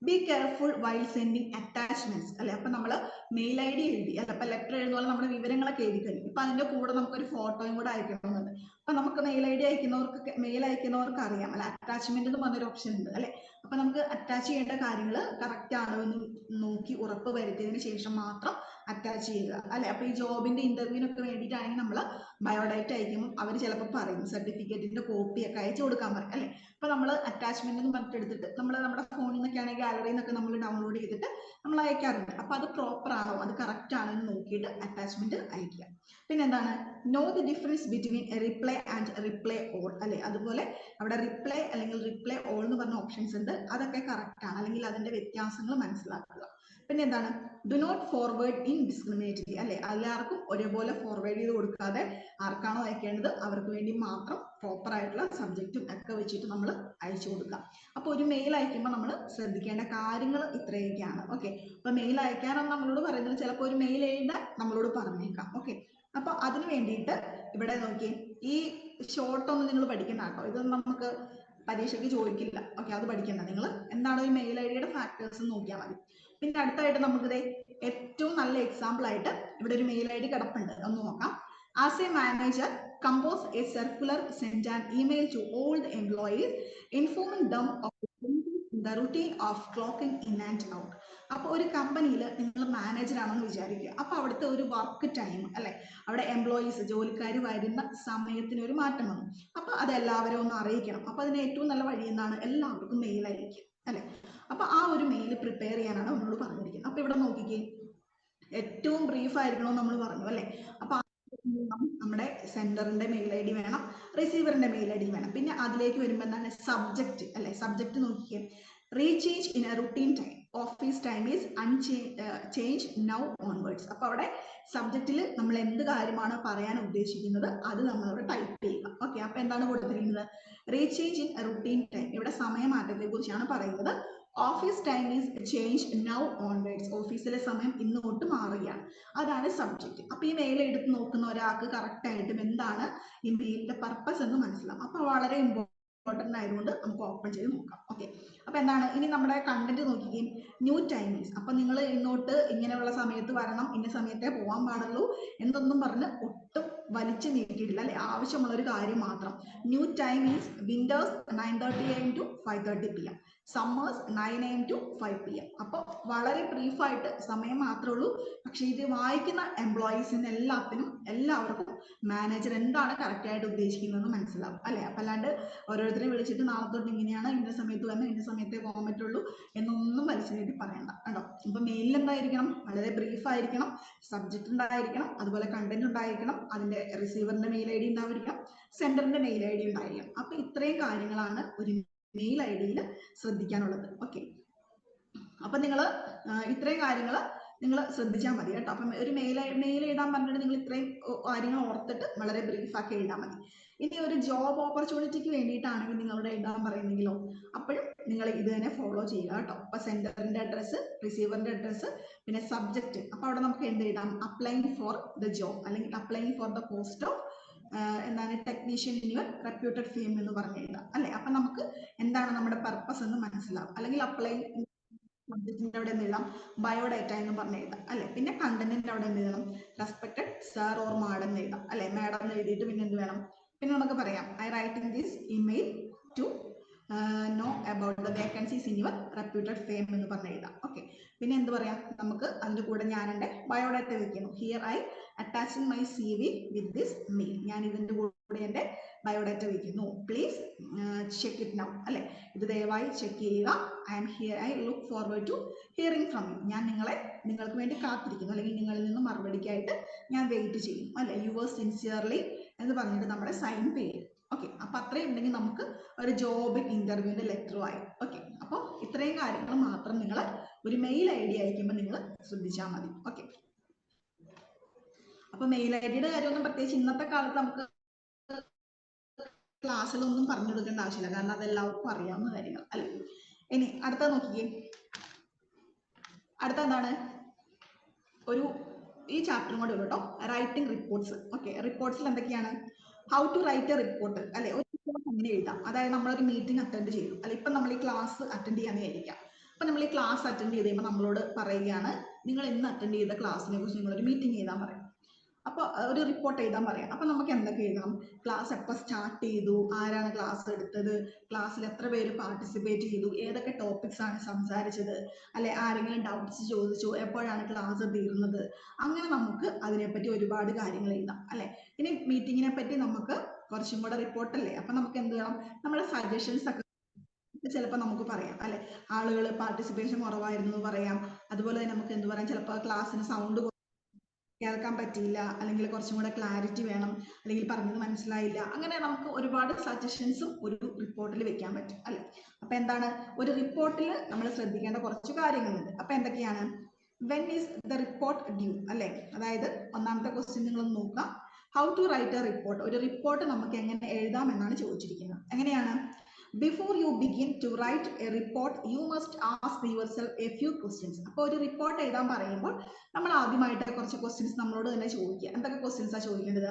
be careful while sending attachments അല്ലെ. അപ്പൊ നമ്മൾ മെയിൽ ഐ ഡി എഴുതി അല്ലെ, അപ്പൊ ലെറ്റർ എഴുതുമ്പോൾ നമ്മുടെ വിവരങ്ങളൊക്കെ എഴുതി കഴിഞ്ഞു. ഇപ്പൊ അതിന്റെ കൂടെ നമുക്കൊരു ഫോട്ടോയും കൂടെ അയക്കണമെന്നുണ്ട്. അപ്പൊ നമുക്ക് മെയിൽ ഐ ഡി അയക്കുന്നവർക്ക് അറിയാം അല്ലെ, അറ്റാച്ച്മെന്റ് എന്ന് പറഞ്ഞൊരു ഓപ്ഷൻ ഉണ്ട് അല്ലെ. അപ്പൊ നമുക്ക് അറ്റാച്ച് ചെയ്യേണ്ട കാര്യങ്ങൾ കറക്റ്റ് ആണോ എന്ന് നോക്കി ഉറപ്പ് വരുത്തിയതിനു ശേഷം മാത്രം അറ്റാച്ച് ചെയ്യുക അല്ലെ. അപ്പൊ ഈ ജോബിന്റെ ഇന്റർവ്യൂവിനൊക്കെ വേണ്ടിയിട്ടാണെങ്കിൽ നമ്മൾ ബയോഡേറ്റ അയക്കുമ്പോൾ അവർ ചിലപ്പോൾ പറയും സർട്ടിഫിക്കറ്റിന്റെ കോപ്പി ഒക്കെ അയച്ചു കൊടുക്കാൻ പറയും അല്ലെ. അപ്പൊ നമ്മൾ അറ്റാച്ച്മെന്റ് എന്ന് പറഞ്ഞിട്ട് എടുത്തിട്ട് നമ്മൾ നമ്മുടെ ഫോണിൽ നിന്നൊക്കെയാണെങ്കിൽ ഗാലറിയിൽ നിന്നൊക്കെ നമ്മൾ ഡൗൺലോഡ് ചെയ്തിട്ട് നമ്മൾ അയക്കാറുണ്ട്. അപ്പൊ അത് പ്രോപ്പർ ആണോ, അത് കറക്റ്റ് ആണോ എന്ന് നോക്കിയിട്ട് അറ്റാച്ച്മെന്റ് അയക്കുക. പിന്നെ എന്താണ്, know the difference between reply and reply all അല്ലെ. അതുപോലെ അവിടെ റിപ്ലൈ അല്ലെങ്കിൽ റിപ്ലൈ ഓൾ എന്ന് പറഞ്ഞ ഓപ്ഷൻസ് ഉണ്ട്, അതൊക്കെ കറക്റ്റ് ആണ് അല്ലെങ്കിൽ അതിന്റെ വ്യത്യാസങ്ങൾ മനസ്സിലാക്കുക. പിന്നെ എന്താണ്, do not forward in discriminatory അല്ലെ, എല്ലാവർക്കും ഒരേപോലെ ഫോർവേഡ് ചെയ്ത് കൊടുക്കാതെ ആർക്കാണോ അയക്കേണ്ടത് അവർക്ക് വേണ്ടി മാത്രം പ്രോപ്പർ ആയിട്ടുള്ള സബ്ജക്റ്റും ഒക്കെ വെച്ചിട്ട് നമ്മൾ അയച്ചു കൊടുക്കാം. അപ്പൊ ഒരു മെയിൽ അയക്കുമ്പോൾ നമ്മൾ ശ്രദ്ധിക്കേണ്ട കാര്യങ്ങൾ ഇത്രയൊക്കെയാണ്. ഓക്കെ. അപ്പൊ മെയിൽ അയക്കാനാണ് നമ്മളോട് പറയുന്നത്, ചിലപ്പോൾ ഒരു മെയിൽ എഴുതാൻ നമ്മളോട് പറഞ്ഞേക്കാം. ഓക്കെ. അപ്പൊ അതിന് വേണ്ടിയിട്ട് ഇവിടെ നോക്കി, ഈ ഷോർട്ട് ഒന്നും നിങ്ങൾ പഠിക്കണ്ട കേട്ടോ, ഇതൊന്നും നമുക്ക് പരീക്ഷയ്ക്ക് ചോദിക്കില്ല. ഓക്കെ, അത് പഠിക്കണ്ട. നിങ്ങൾ എന്താണ് ഒരു മെയിൽ ഐ ഡിയുടെ ഫാക്ടേഴ്സ് നോക്കിയാൽ മതി. പിന്നെ അടുത്തായിട്ട് നമുക്കിത് ഏറ്റവും നല്ല എക്സാമ്പിൾ ആയിട്ട് ഇവിടെ ഒരു മെയിൽ ഐ ഡി കിടപ്പുണ്ട്, ഒന്ന് നോക്കാം. As A manager, compose a circular, send an email to all the employees informing them of the routine of clocking in and out. അപ്പൊ ഒരു കമ്പനിയിൽ നിങ്ങൾ മാനേജർ ആണെന്ന് വിചാരിക്കുക. അപ്പൊ അവിടുത്തെ ഒരു വർക്ക് ടൈം അല്ലെ, അവിടെ എംപ്ലോയീസ് ജോലിക്കാർ വരുന്ന സമയത്തിന് ഒരു മാറ്റം വന്നു. അപ്പൊ അത് എല്ലാവരും ഒന്ന് അറിയിക്കണം. അപ്പൊ അതിന് ഏറ്റവും നല്ല വഴി എന്നാണ്, എല്ലാവർക്കും മെയിൽ അയക്കും അല്ലെ. അപ്പൊ ആ ഒരു മെയിൽ പ്രിപ്പയർ ചെയ്യാനാണ് നമ്മളോട് പറഞ്ഞിരിക്കുന്നത്. അപ്പൊ ഇവിടെ നോക്കിക്കേ, ഏറ്റവും ബ്രീഫ് ആയിരിക്കണമെന്ന് നമ്മൾ പറഞ്ഞു അല്ലെ. അപ്പൊ നമ്മുടെ സെൻഡറിന്റെ മെയിൽ ഐ ഡി വേണം, റിസീവറിന്റെ മെയിൽ ഐ ഡി വേണം. പിന്നെ അതിലേക്ക് വരുമ്പോൾ എന്താണ്, സബ്ജക്റ്റ് അല്ലെ. സബ്ജക്റ്റ് നോക്കിയേ, rechange in a routine time, office time is change now onwards. അപ്പൊ അവിടെ സബ്ജക്റ്റിൽ നമ്മൾ എന്ത് കാര്യമാണ് പറയാൻ ഉദ്ദേശിക്കുന്നത് അത് നമ്മളവിടെ ടൈപ്പ് ചെയ്യുക. ഓക്കെ. അപ്പൊ എന്താണ് കൊടുത്തിരിക്കുന്നത്, റീചേഞ്ച് ഇൻ റുട്ടീൻ ടൈം, ഇവിടെ സമയമാറ്റത്തെ കുറിച്ചാണ് പറയുന്നത്. Office time is change now onwards, ഓഫീസിലെ സമയം ഇന്ന് തൊട്ട് മാറുകയാണ്, അതാണ് സബ്ജക്റ്റ്. അപ്പൊ ഈ മെയിൽ എടുത്ത് നോക്കുന്ന ഒരാൾക്ക് കറക്റ്റ് ആയിട്ടും എന്താണ് ഈ മെയിലിന്റെ പർപ്പസ് എന്ന് മനസ്സിലാവും. അപ്പൊ വളരെ ഇമ്പോർട്ടന്റ് ആയതുകൊണ്ട് നമുക്ക് ഓപ്പൺ ചെയ്ത് നോക്കാം. ഓക്കെ. അപ്പൊ എന്താണ്, ഇനി നമ്മുടെ കണ്ടന്റ് നോക്കിക്കുകയും ന്യൂ ടൈമിങ്സ്. അപ്പൊ നിങ്ങൾ ഇങ്ങോട്ട് ഇങ്ങനെയുള്ള സമയത്ത് വരണം, ഇന്ന സമയത്തേ പോകാൻ പാടുള്ളൂ എന്നൊന്നും പറഞ്ഞ് ഒട്ടും വലിച്ചു നീട്ടിയിട്ടില്ല അല്ലെ, ആവശ്യമുള്ള ഒരു കാര്യം മാത്രം. New time is winter's 9:30 AM to 5:30 PM, summers 9 AM to 5 PM. അപ്പോൾ വളരെ ബ്രീഫായിട്ട് സമയം മാത്രമേ ഉള്ളൂ. പക്ഷെ ഇത് വായിക്കുന്ന എംപ്ലോയീസിന് എല്ലാവർക്കും മാനേജർ എന്താണ് കറക്റ്റ് ആയിട്ട് ഉദ്ദേശിക്കുന്നതെന്ന് മനസ്സിലാവും അല്ലെ. അപ്പൊ അല്ലാണ്ട് ഓരോരുത്തരെയും വിളിച്ചിട്ട് നാളെ തൊട്ട് ഇങ്ങനെയാണ്, ഇന്ന സമയത്ത് വന്ന് ഇന്ന സമയത്തേ പോകാൻ പറ്റുള്ളൂ എന്നൊന്നും വലിച്ചു നീട്ടി പറയണ്ട കേട്ടോ. അപ്പൊ മെയിലിൽ എന്തായിരിക്കണം, വളരെ ബ്രീഫ് ആയിരിക്കണം, സബ്ജക്റ്റ് ഉണ്ടായിരിക്കണം, അതുപോലെ കണ്ടന്റ് ഉണ്ടായിരിക്കണം, അതിന്റെ റിസീവറിന്റെ മെയിൽ ഐ ഡി ഉണ്ടായിരിക്കണം, സെൻഡറിന്റെ മെയിൽ ഐ ഡി ഉണ്ടായിരിക്കണം. അപ്പൊ ഇത്രയും കാര്യങ്ങളാണ് ഒരു മെയിൽ ഐ ഡിയിൽ ശ്രദ്ധിക്കാനുള്ളത്. ഓക്കെ. അപ്പൊ നിങ്ങൾ ഇത്രയും കാര്യങ്ങൾ നിങ്ങൾ ശ്രദ്ധിച്ചാൽ മതി കേട്ടോ. അപ്പം ഒരു മെയിൽ എഴുതാൻ പറഞ്ഞിട്ട് നിങ്ങൾ ഇത്രയും കാര്യങ്ങൾ ഓർത്തിട്ട് വളരെ ബ്രീഫ് ആക്കി എഴുതാൻ മതി. ഇനി ഒരു ജോബ് ഓപ്പർച്യൂണിറ്റിക്ക് വേണ്ടിയിട്ടാണെങ്കിൽ നിങ്ങളോട് എഴുതാൻ പറയുന്നെങ്കിലോ, അപ്പോഴും നിങ്ങൾ ഇത് തന്നെ ഫോളോ ചെയ്യുക കേട്ടോ. അപ്പൊ സെൻഡറിന്റെ അഡ്രസ്സ്, റിസീവറിന്റെ അഡ്രസ്സ്, പിന്നെ സബ്ജക്റ്റ്. അപ്പൊ അവിടെ നമുക്ക് എന്ത് എഴുതാം, അപ്ലൈങ് ഫോർ ദ ജോബ് അല്ലെങ്കിൽ applying for the post of എന്താണ് technician in your reputed firm എന്ന് പറഞ്ഞു എഴുതാം അല്ലെ. അപ്പൊ നമുക്ക് എന്താണ് നമ്മുടെ പർപ്പസ് എന്ന് മനസ്സിലാവും. അല്ലെങ്കിൽ അപ്ലൈ സബ്ജക്റ്റിന്റെ അവിടെ എന്ത് എഴുതാം, ബയോഡേറ്റ എന്ന് പറഞ്ഞ് എഴുതാം അല്ലെ. പിന്നെ കണ്ടന്റിന്റെ അവിടെ എന്ത് എഴുതണം, റെസ്പെക്ടഡ് സർ ഓർ മാഡം എന്ന് എഴുതാം അല്ലെ. മാഡം എന്ന് എഴുതിയിട്ട് പിന്നെ എന്ത് വേണം, പിന്നെ നമുക്ക് പറയാം I write in this email to know about the vacancies in your reputed firm എന്ന് പറഞ്ഞ് എഴുതാം. ഓക്കെ. പിന്നെ എന്ത് പറയാം, നമുക്ക് അതിന്റെ കൂടെ ഞാൻ എൻ്റെ ബയോഡേറ്റ വെക്കുന്നു. Here I attaching my CV with this mail, ഞാൻ ഇതിന്റെ കൂടെ എൻ്റെ ബയോഡേറ്റ വെക്കുന്നു. പ്ലീസ് ചെക്ക് ഇറ്റ് നൗ അല്ലെ, ഇത് ദയവായി ചെക്ക് ചെയ്യുക. I look forward to hearing from you, ഞാൻ നിങ്ങൾക്ക് വേണ്ടി കാത്തിരിക്കുന്നു അല്ലെങ്കിൽ നിങ്ങളിൽ നിന്ന് മറുപടിക്കായിട്ട് ഞാൻ വെയിറ്റ് ചെയ്യും അല്ലെ. യുവേഴ്സ് സിൻസിയർലി എന്ന് പറഞ്ഞിട്ട് നമ്മുടെ സൈൻ പേര്. ഓക്കെ. അപ്പൊ അത്രയും ഉണ്ടെങ്കിൽ നമുക്ക് ഒരു ജോബ് ഇന്റർവ്യൂവിന്റെ ലെറ്ററുമായി. ഓക്കെ. അപ്പോൾ ഇത്രയും കാര്യങ്ങൾ മാത്രം നിങ്ങൾ ഒരു മെയിൽ ID അയക്കുമ്പോൾ നിങ്ങൾ ശ്രദ്ധിച്ചാൽ മതി. ഓക്കെ, അപ്പൊ മെയിൽ ID യുടെ കാര്യമൊന്നും പ്രത്യേകിച്ച് ഇന്നത്തെ കാലത്ത് നമുക്ക് ക്ലാസ്സിലൊന്നും പറഞ്ഞു കൊടുക്കേണ്ട ആവശ്യമില്ല, കാരണം അത് എല്ലാവർക്കും അറിയാവുന്ന കാര്യങ്ങൾ അല്ലെ. ഇനി അടുത്ത നോക്കിക്കേ, അടുത്ത എന്താണ്, ഒരു ഈ ചാപ്റ്ററും കൂടെ ഉള്ളൂ കേട്ടോ, റൈറ്റിംഗ് റിപ്പോർട്ട്സ്. ഓക്കെ, റിപ്പോർട്ട്സിൽ എന്തൊക്കെയാണ്, how to write a report അല്ലെ, ഒരു റിപ്പോർട്ട് എങ്ങനെ എഴുതാം. അതായത് നമ്മളൊരു മീറ്റിംഗ് അറ്റൻഡ് ചെയ്തു അല്ലെ, ഇപ്പം നമ്മൾ ഈ ക്ലാസ് അറ്റൻഡ് ചെയ്യാന്ന് വിചാരിക്കാം. അപ്പൊ നമ്മൾ ഈ ക്ലാസ് അറ്റൻഡ് ചെയ്ത് കഴിയുമ്പോൾ നമ്മളോട് പറയുകയാണ്, നിങ്ങൾ ഇന്ന് അറ്റൻഡ് ചെയ്ത ക്ലാസ്സിനെ കുറിച്ച് നിങ്ങളൊരു മീറ്റിംഗ് എഴുതാൻ പറയും. അപ്പോൾ ഒരു റിപ്പോർട്ട് എഴുതാൻ പറയാം. അപ്പൊ നമുക്ക് എന്തൊക്കെ എഴുതണം, ക്ലാസ് എപ്പോൾ സ്റ്റാർട്ട് ചെയ്തു, ആരാണ് ക്ലാസ് എടുത്തത്, ക്ലാസ്സിൽ എത്ര പേര് പാർട്ടിസിപ്പേറ്റ് ചെയ്തു, ഏതൊക്കെ ടോപ്പിക്സ് ആണ് സംസാരിച്ചത്, അല്ലെ ആരെങ്കിലും ഡൗട്ട്സ് ചോദിച്ചു, എപ്പോഴാണ് ക്ലാസ് തീർന്നത്, അങ്ങനെ നമുക്ക് അതിനെപ്പറ്റി ഒരുപാട് കാര്യങ്ങൾ എഴുതാം അല്ലെ. ഇനി മീറ്റിങ്ങിനെ പറ്റി നമുക്ക് കുറച്ചും കൂടെ റിപ്പോർട്ടല്ലേ, അപ്പൊ നമുക്ക് എന്ത് ചെയ്യണം, നമ്മുടെ സജഷൻസ് ഒക്കെ ചിലപ്പോൾ നമുക്ക് പറയാം അല്ലെ, ആളുകൾ പാർട്ടിസിപ്പേഷൻ കുറവായിരുന്നു എന്ന് പറയാം. അതുപോലെ തന്നെ നമുക്ക് എന്ത് പറയാം, ചിലപ്പോൾ ക്ലാസ്സിന് സൗണ്ട് കേൾക്കാൻ പറ്റിയില്ല, അല്ലെങ്കിൽ കുറച്ചും കൂടെ ക്ലാരിറ്റി വേണം, അല്ലെങ്കിൽ പറഞ്ഞത് മനസ്സിലായില്ല, അങ്ങനെ നമുക്ക് ഒരുപാട് സജഷൻസും ഒരു റിപ്പോർട്ടിൽ വെക്കാൻ പറ്റും അല്ലെ. അപ്പൊ എന്താണ്, ഒരു റിപ്പോർട്ടിൽ നമ്മൾ ശ്രദ്ധിക്കേണ്ട കുറച്ച് കാര്യങ്ങളുണ്ട്. അപ്പൊ എന്തൊക്കെയാണ്, when is the report due അല്ലെ, അതായത് ഒന്നാമത്തെ ക്വസ്റ്റ്യൻ നിങ്ങൾ നോക്കാം, how to write a report, ഒരു റിപ്പോർട്ട് നമുക്ക് എങ്ങനെ എഴുതാം എന്നാണ് ചോദിച്ചിരിക്കുന്നത്. എങ്ങനെയാണ്, before you begin to write a report you must ask yourself a few questions. അപ്പോൾ ഒരു റിപ്പോർട്ട് എഴുതാൻ പറയുമ്പോൾ നമ്മൾ ആദ്യമായിട്ട് കുറച്ച് ക്വസ്റ്റ്യൻസ് നമ്മളോട് തന്നെ ചോദിക്കുക. എന്തൊക്കെ ക്വസ്റ്റ്യൻസാണ് ചോദിക്കേണ്ടത്,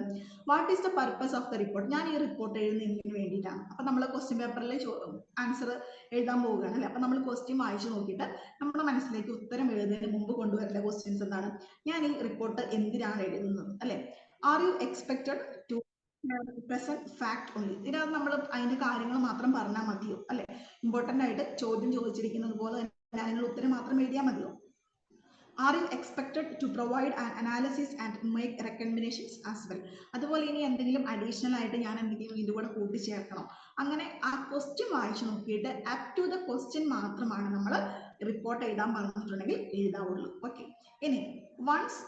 what is the purpose of the report, ഞാൻ ഈ റിപ്പോർട്ട് എഴുതുന്നതിന് വേണ്ടിയിട്ടാണ്. അപ്പൊ നമ്മൾ ക്വസ്റ്റ്യൻ പേപ്പറിൽ ആൻസർ എഴുതാൻ പോവുകയാണ് അല്ലെ. അപ്പൊ നമ്മൾ ക്വസ്റ്റ്യൻ വായിച്ചു നോക്കിയിട്ട് നമ്മുടെ മനസ്സിലേക്ക് ഉത്തരം എഴുതുന്നതിന് മുമ്പ് കൊണ്ടുവരേണ്ട ക്വസ്റ്റ്യൻസ് എന്താണ്, ഞാൻ ഈ റിപ്പോർട്ട് എന്തിനാണ് എഴുതുന്നത് അല്ലെ. Are you expected to present fact only, ഇതിനകത്ത് നമ്മൾ അതിന്റെ കാര്യങ്ങൾ മാത്രം പറഞ്ഞാൽ മതിയോ അല്ലെ, ഇമ്പോർട്ടന്റ് ആയിട്ട് ചോദ്യം ചോദിച്ചിരിക്കുന്നത് പോലെ തന്നെ അതിനുള്ള ഉത്തരം മാത്രം എഴുതിയാൽ മതിയോ. Are you expected to provide an analysis and make recommendations as well, അതുപോലെ ഇനി എന്തെങ്കിലും അഡീഷണൽ ആയിട്ട് ഞാൻ എന്തെങ്കിലും ഇതിന്റെ കൂടെ കൂട്ടിച്ചേർക്കണോ, അങ്ങനെ ആ ക്വസ്റ്റ്യൻ വായിച്ചു നോക്കിയിട്ട് അപ് ടു ദ ക്വസ്റ്റ്യൻ മാത്രമാണ് നമ്മൾ റിപ്പോർട്ട് എഴുതാൻ പറഞ്ഞിട്ടുണ്ടെങ്കിൽ എഴുതാവുള്ളൂ. ഓക്കെ, ഇനി once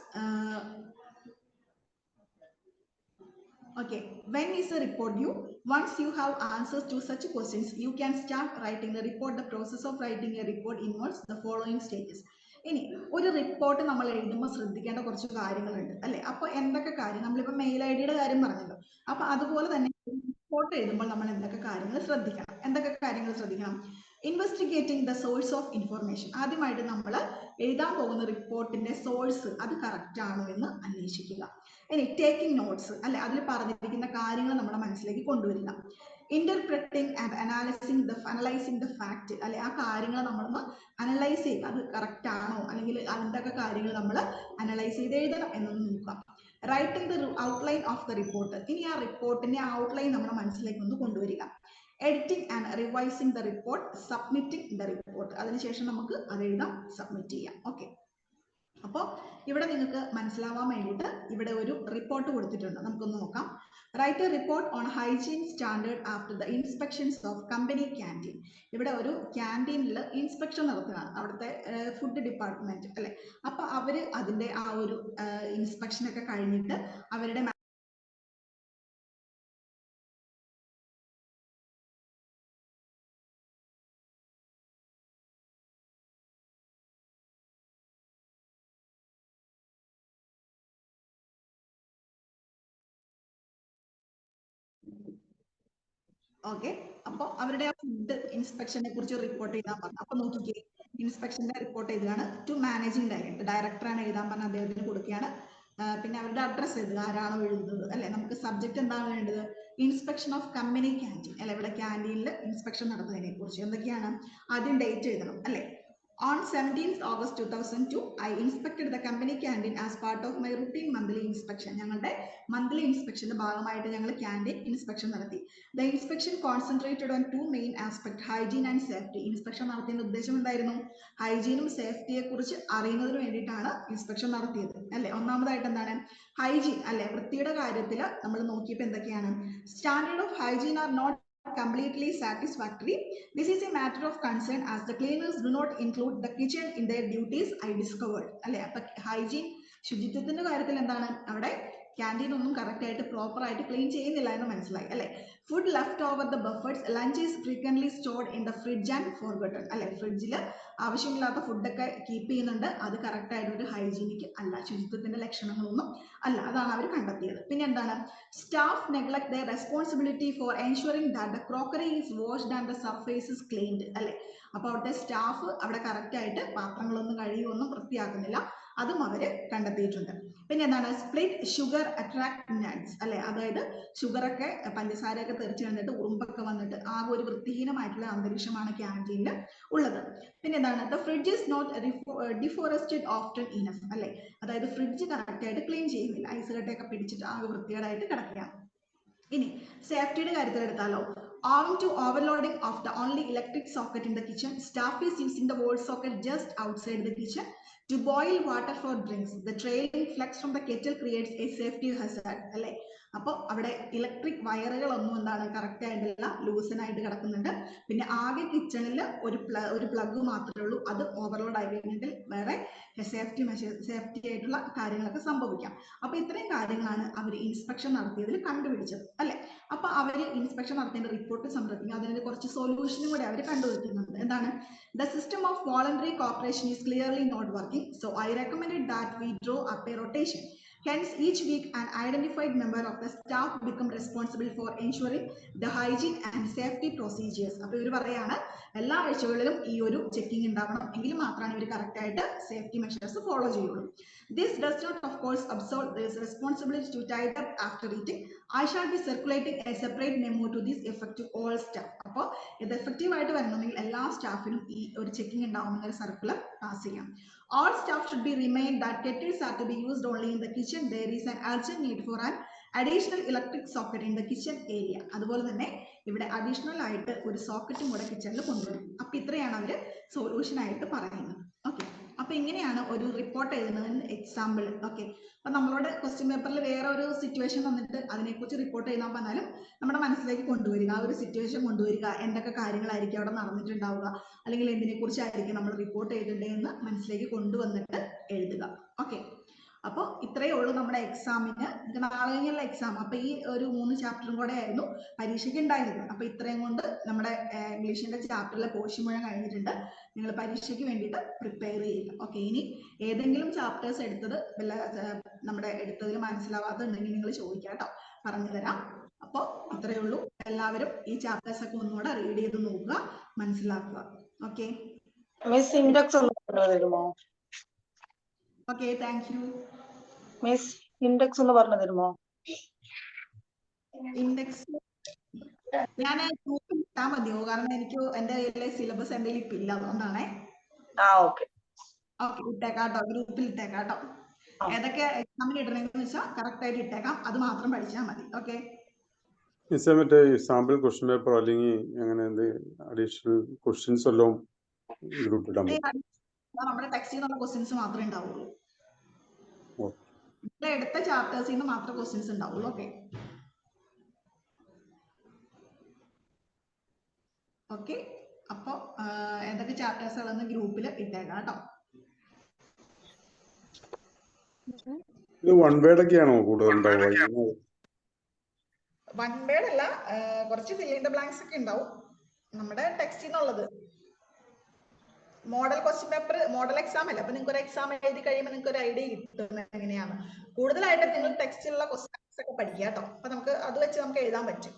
okay, when is the report due, once you have answers to such questions you can start writing the report. The process of writing a report involves the following stages. ഇനി ഒരു report നമ്മൾ എഴുതുമ്പോൾ ശ്രദ്ധിക്കേണ്ട കുറച്ച് കാര്യങ്ങളുണ്ട് അല്ലെ. അപ്പൊ എന്തൊക്കെ കാര്യം, നമ്മളിപ്പോ മെയിൽ ID യുടെ കാര്യം പറഞ്ഞല്ലോ, അപ്പൊ അതുപോലെ തന്നെ റിപ്പോർട്ട് എഴുതുമ്പോൾ നമ്മൾ എന്തൊക്കെ കാര്യങ്ങൾ ശ്രദ്ധിക്കണം, എന്തൊക്കെ കാര്യങ്ങൾ ശ്രദ്ധിക്കണം, investigating the source of information, ആദ്യമായിട്ട് നമ്മൾ എഴുതാൻ പോകുന്ന റിപ്പോർട്ടിന്റെ സോഴ്സ് അത് കറക്റ്റ് ആണോ എന്ന് അന്വേഷിക്കുക. ഇനി ടേക്കിംഗ് നോട്ട്സ് അല്ലെ, അതിൽ പറഞ്ഞിരിക്കുന്ന കാര്യങ്ങൾ നമ്മുടെ മനസ്സിലേക്ക് കൊണ്ടുവരിക. Interpreting and analysing the fact അല്ലെ, ആ കാര്യങ്ങൾ നമ്മളൊന്ന് അനലൈസ് ചെയ്യുക, അത് കറക്റ്റ് ആണോ, അല്ലെങ്കിൽ അതിൻ്റെ ഒക്കെ കാര്യങ്ങൾ നമ്മൾ അനലൈസ് ചെയ്ത് എഴുതണം എന്നൊന്ന് നോക്കാം. Writing the outline of the report, ഇനി ആ റിപ്പോർട്ടിന്റെ ഔട്ട്ലൈൻ നമ്മുടെ മനസ്സിലേക്ക് ഒന്ന് കൊണ്ടുവരിക. Editing and revising the report, submitting the report, അതിനുശേഷം നമുക്ക് അത് എഴുതാം, സബ്മിറ്റ് ചെയ്യാം. ഓക്കെ, അപ്പോൾ ഇവിടെ നിങ്ങൾക്ക് മനസ്സിലാവാൻ വേണ്ടിയിട്ട് ഇവിടെ ഒരു റിപ്പോർട്ട് കൊടുത്തിട്ടുണ്ട്, നമുക്കൊന്ന് നോക്കാം. Right a report on hygiene standard after the inspections of company canteen. ഇവിടെ ഒരു ക്യാൻറ്റീനിൽ ഇൻസ്പെക്ഷൻ നടത്തുകയാണ്, അവിടുത്തെ ഫുഡ് ഡിപ്പാർട്ട്മെന്റ് അല്ലെ. അപ്പൊ അവര് അതിന്റെ ആ ഒരു ഇൻസ്പെക്ഷൻ ഒക്കെ കഴിഞ്ഞിട്ട് അവരുടെ ഓക്കെ, അപ്പൊ അവരുടെ ഫുഡ് ഇൻസ്പെക്ഷനെ കുറിച്ച് റിപ്പോർട്ട് എഴുതാൻ പറഞ്ഞു. അപ്പൊ നോക്കിക്കേ, ഇൻസ്പെക്ഷന്റെ റിപ്പോർട്ട് എഴുതുകയാണ് ടു മാനേജിംഗ് ഡയറക്ടറാണ് എഴുതാൻ പറഞ്ഞ അദ്ദേഹത്തിന് കൊടുക്കുകയാണ്. പിന്നെ അവരുടെ അഡ്രസ് എഴുതുക, ആരാണോ എഴുതുന്നത് അല്ലെ. നമുക്ക് സബ്ജക്ട് എന്താണ് വേണ്ടത്, ഇൻസ്പെക്ഷൻ ഓഫ് കമ്പനി ക്യാൻറ്റീൻ അല്ലെ, ഇവിടെ ക്യാൻറ്റീനിൽ ഇൻസ്പെക്ഷൻ നടത്തുന്നതിനെ കുറിച്ച് എന്തൊക്കെയാണ്, ആദ്യം ഡേറ്റ് എഴുതണം അല്ലെ. On 17th August 2002, I inspected the company canteen as part of my routine monthly inspection. ഞങ്ങളുടെ മന്ത്ലി ഇൻസ്പെക്ഷന്റെ ഭാഗമായിട്ട് ഞങ്ങൾ ക്യാൻറ്റീൻ ഇൻസ്പെക്ഷൻ നടത്തി. The inspection concentrated on two main aspects, hygiene and safety. Inspection നടത്തിയതിന്റെ ഉദ്ദേശം എന്തായിരുന്നു, ഹൈജീനും സേഫ്റ്റിയെ കുറിച്ച് അറിയുന്നതിന് വേണ്ടിയിട്ടാണ് ഇൻസ്പെക്ഷൻ നടത്തിയത് അല്ലെ. ഒന്നാമതായിട്ട് എന്താണ്, ഹൈജീൻ അല്ലെ, വൃത്തിയുടെ കാര്യത്തിൽ നമ്മൾ നോക്കിയപ്പോൾ എന്തൊക്കെയാണ്, standard of hygiene are not completely satisfactory. This is a matter of concern as the cleaners do not include the kitchen in their duties, I discovered അല്ലെ. അപ്പൊ ഹൈജീൻ ശുചിത്വത്തിന്റെ കാര്യത്തിൽ എന്താണ്, അവിടെ ക്യാൻറ്റീൻ ഒന്നും കറക്റ്റ് ആയിട്ട് പ്രോപ്പർ ആയിട്ട് ക്ലീൻ ചെയ്യുന്നില്ല എന്ന് മനസ്സിലായി അല്ലെ. Food left over the buffers lunch is frequently stored in the fridge and forgotten അല്ലെ. ഫ്രിഡ്ജിൽ ആവശ്യമില്ലാത്ത ഫുഡൊക്കെ കീപ്പ് ചെയ്യുന്നുണ്ട്. അത് കറക്റ്റ് ആയിട്ട് ഒരു ഹൈജീനിക് അല്ല, ശുചിത്വത്തിന്റെ ലക്ഷണങ്ങളൊന്നും അല്ല. അതാണ് അവർ കണ്ടെത്തിയത്. പിന്നെ എന്താണ്, staff neglect the responsibility for ensuring that the crockery is washed and the surface is cleaned അല്ലെ. അപ്പൊ അവിടുത്തെ സ്റ്റാഫ് അവിടെ കറക്റ്റ് ആയിട്ട് പാത്രങ്ങളൊന്നും കഴുകിയൊന്നും വൃത്തിയാക്കുന്നില്ല, അതും അവര് കണ്ടെത്തിയിട്ടുണ്ട്. പിന്നെ എന്താണ്, സ്പ്ലിറ്റ് ഷുഗർ അട്രാക്ട് നട്സ് അല്ലെ. അതായത് ഷുഗറൊക്കെ പഞ്ചസാരയൊക്കെ തെറിച്ച് വന്നിട്ട് ഉറുമ്പൊക്കെ വന്നിട്ട് ആ ഒരു വൃത്തിഹീനമായിട്ടുള്ള അന്തരീക്ഷമാണ് ക്യാൻറ്റീനിൽ ഉള്ളത്. പിന്നെ എന്താണ്, the fridge is not deforested often enough അല്ലെ. അതായത് ഫ്രിഡ്ജ് കറക്റ്റ് ആയിട്ട് ക്ലീൻ ചെയ്യുന്നില്ല, ഐസ് കട്ടയൊക്കെ പിടിച്ചിട്ട് ആ വൃത്തികേടായിട്ട് കിടക്കുകയാണ്. ഇനി സേഫ്റ്റിയുടെ കാര്യത്തിൽ എടുത്താലോ, owing to overloading of the only electric socket in the kitchen, staff is using the wall socket just outside the kitchen to boil water for drinks. The trailing flux from the kettle creates a safety hazard അല്ലെ. അപ്പോൾ അവിടെ electric വയറുകളൊന്നും എന്താണ് correct ആയിട്ടുള്ള ലൂസനായിട്ട് കിടക്കുന്നുണ്ട്. പിന്നെ ആകെ കിച്ചണിൽ ഒരു പ്ലഗ് മാത്രമേ ഉള്ളൂ, അത് ഓവർലോഡ് ആയി കഴിഞ്ഞെങ്കിൽ വേറെ സേഫ്റ്റി ആയിട്ടുള്ള കാര്യങ്ങളൊക്കെ സംഭവിക്കാം. അപ്പൊ ഇത്രയും കാര്യങ്ങളാണ് അവർ ഇൻസ്പെക്ഷൻ നടത്തിയതിൽ കണ്ടുപിടിച്ചത് അല്ലെ. അപ്പൊ അവര് ഇൻസ്പെക്ഷൻ നടത്തിയ റിപ്പോർട്ട് സമർപ്പിക്കും, അതിന് കുറച്ച് സൊല്യൂഷനും കൂടെ അവർ കണ്ടുപിടിക്കുന്നുണ്ട്. എന്താണ്, the system of voluntary cooperation is clearly not working, so I recommended that we draw up a rotation. Hence, each week an identified member of the staff become responsible for ensuring the hygiene and safety procedures. അപ്പോൾ ഇവർ പറയാണ് എല്ലാ ആഴ്ചകളിലും ഈ ഒരു checking ഉണ്ടാവണം, എങ്കിൽ മാത്രമാണ് ഇവർ കറക്റ്റ് ആയിട്ട് സേഫ്റ്റി മെഷേഴ്സ് ഫോളോ ചെയ്യുള്ളൂ. This does not of course absolve this responsibility to tidy up after eating. I shall be circulating a separate memo to this effect to all staff. അപ്പോൾ ഇത് effective ആയിട്ട് വരണമെങ്കിൽ എല്ലാ സ്റ്റാഫിനും ഈ ഒരു checking ഉണ്ടാവുന്ന ഒരു സർക്കുലർ പാസ് ചെയ്യാം. All staff should be reminded that kettles are to be used only in the kitchen. There is an urgent need for an additional electric socket in the kitchen area. അതുപോലെ തന്നെ ഇവിടെ additional ആയിട്ട് ഒരു സോക്കറ്റും കൂടെ കിച്ചണിൽ കൊണ്ടുവരും. അപ്പൊ ഇത്രയാണ് അവര് സൊല്യൂഷൻ ആയിട്ട് പറയുന്നത്. ഓക്കെ, അപ്പൊ ഇങ്ങനെയാണ് ഒരു റിപ്പോർട്ട് എഴുതുന്നതിന് എക്സാമ്പിൾ. ഓക്കെ, അപ്പൊ നമ്മളോട് ക്വസ്റ്റ്യൻ പേപ്പറിൽ വേറെ ഒരു സിറ്റുവേഷൻ വന്നിട്ട് അതിനെക്കുറിച്ച് റിപ്പോർട്ട് എഴുതാൻ പറഞ്ഞാലും നമ്മുടെ മനസ്സിലേക്ക് കൊണ്ടുവരിക, ആ ഒരു സിറ്റുവേഷൻ കൊണ്ടുവരിക, എന്തൊക്കെ കാര്യങ്ങളായിരിക്കും അവിടെ നടന്നിട്ടുണ്ടാവുക, അല്ലെങ്കിൽ എന്തിനെ കുറിച്ചായിരിക്കും നമ്മൾ റിപ്പോർട്ട് ചെയ്തിട്ടുണ്ടെന്ന് മനസ്സിലേക്ക് കൊണ്ടുവന്നിട്ട് എഴുതുക. ഓക്കെ, അപ്പോൾ ഇത്രയേ ഉള്ളൂ നമ്മുടെ എക്സാമിന്. നാളെ കഴിഞ്ഞുള്ള എക്സാം. അപ്പൊ ഈ ഒരു 3 ചാപ്റ്ററും കൂടെ ആയിരുന്നു പരീക്ഷയ്ക്ക് ഉണ്ടായിരുന്നത്. അപ്പൊ ഇത്രയും കൊണ്ട് നമ്മുടെ ഇംഗ്ലീഷിന്റെ ചാപ്റ്ററിലെ പോർഷൻ മുഴുവൻ കഴിഞ്ഞിട്ടുണ്ട്. നിങ്ങൾ പരീക്ഷയ്ക്ക് വേണ്ടിയിട്ട് പ്രിപ്പയർ ചെയ്യുക. ഓക്കെ, ഇനി ഏതെങ്കിലും ചാപ്റ്റേഴ്സ് നമ്മുടെ എടുത്തതിൽ മനസ്സിലാവാത്തുണ്ടെങ്കിൽ നിങ്ങൾ ചോദിക്കാം കേട്ടോ, പറഞ്ഞു തരാം. അപ്പോൾ ഇത്രയേ ഉള്ളൂ. എല്ലാവരും ഈ ചാപ്റ്റേഴ്സ് ഒക്കെ ഒന്നുകൂടെ റീഡ് ചെയ്ത് നോക്കുക, മനസ്സിലാക്കുക. ഓക്കെ
മിസ്, ഇൻഡെക്സ് ഒന്ന് പറഞ്ഞു തരുമോ?
Okay, thank you.
Miss, index ഒന്ന് പറഞ്ഞു തരുമോ?
ഇൻഡെക്സ് ഞാൻ ഗ്രൂപ്പിൽ ഇട്ടാൽ മതിയോ? കാരണം എനിക്ക് എന്റെ കയ്യിലെ സിലബസ് എന്റെ ഇപ്പം ഇല്ല, അതുകൊണ്ടാണേ.
ഓക്കെ
ഓക്കെ, ഇട്ടേക്കാട്ടോ, ഗ്രൂപ്പിൽ ഇട്ടേക്കാട്ടോ. ഏതൊക്കെ എക്സാമിന് ഇടണമെന്ന് വെച്ചാൽ കറക്റ്റ് ആയിട്ട് ഇട്ടേക്കാം, അത് മാത്രം പഠിച്ചാൽ മതി. ഓക്കെ,
മറ്റേ സാമ്പിൾ ക്വസ്റ്റ്യൻ പേപ്പർ അല്ലെങ്കിൽ അങ്ങനെ അഡീഷണൽ ക്വസ്റ്റ്യൻസ് എല്ലാം ഗ്രൂപ്പ് ഇടാൻ പറ്റും?
നമ്മുടെ ടെക്സ്റ്റിൽ നിന്നുള്ള ക്വസ്റ്റ്യൻസ് മാത്രമേ ഉണ്ടാവുള്ളൂ. ഇവിടെ എടുത്ത ചാപ്റ്റേഴ്സിൽ നിന്ന് മാത്രമേ ക്വസ്റ്റ്യൻസ് ഉണ്ടാവുള്ളൂ. ഓക്കെ ഓക്കെ, അപ്പൊ എന്തൊക്കെ ചാപ്റ്റേഴ്സ് ഉള്ളതെന്ന് ഗ്രൂപ്പിൽ ഇട്ടേക്കാം കേട്ടോ.
ഇത് വൺ വേർഡ് ഒക്കെയാണോ കൂടുതൽ ഉണ്ടാവുക?
വൺ വേർഡ് അല്ല, കുറച്ച് ഫിൽ ഇൻ ദ ബ്ലാങ്ക്സ് ഒക്കെ ഉണ്ടാവും നമ്മുടെ ടെക്സ്റ്റിൽ നിന്നുള്ളത്. Model question paper, model exam അല്ല. അപ്പൊ നിങ്ങൾക്ക് ഒരു എക്സാം എഴുതി കഴിയുമ്പോൾ നിങ്ങൾക്ക് ഒരു ഐഡിയ കിട്ടും എങ്ങനെയാണ്. കൂടുതലായിട്ട് നിങ്ങൾ ടെക്സ്റ്റിലുള്ള ക്വസ്റ്റ്യൻസ് ഒക്കെ പഠിക്കുക കേട്ടോ. അപ്പൊ നമുക്ക് അത് വെച്ച് നമുക്ക് എഴുതാൻ പറ്റും.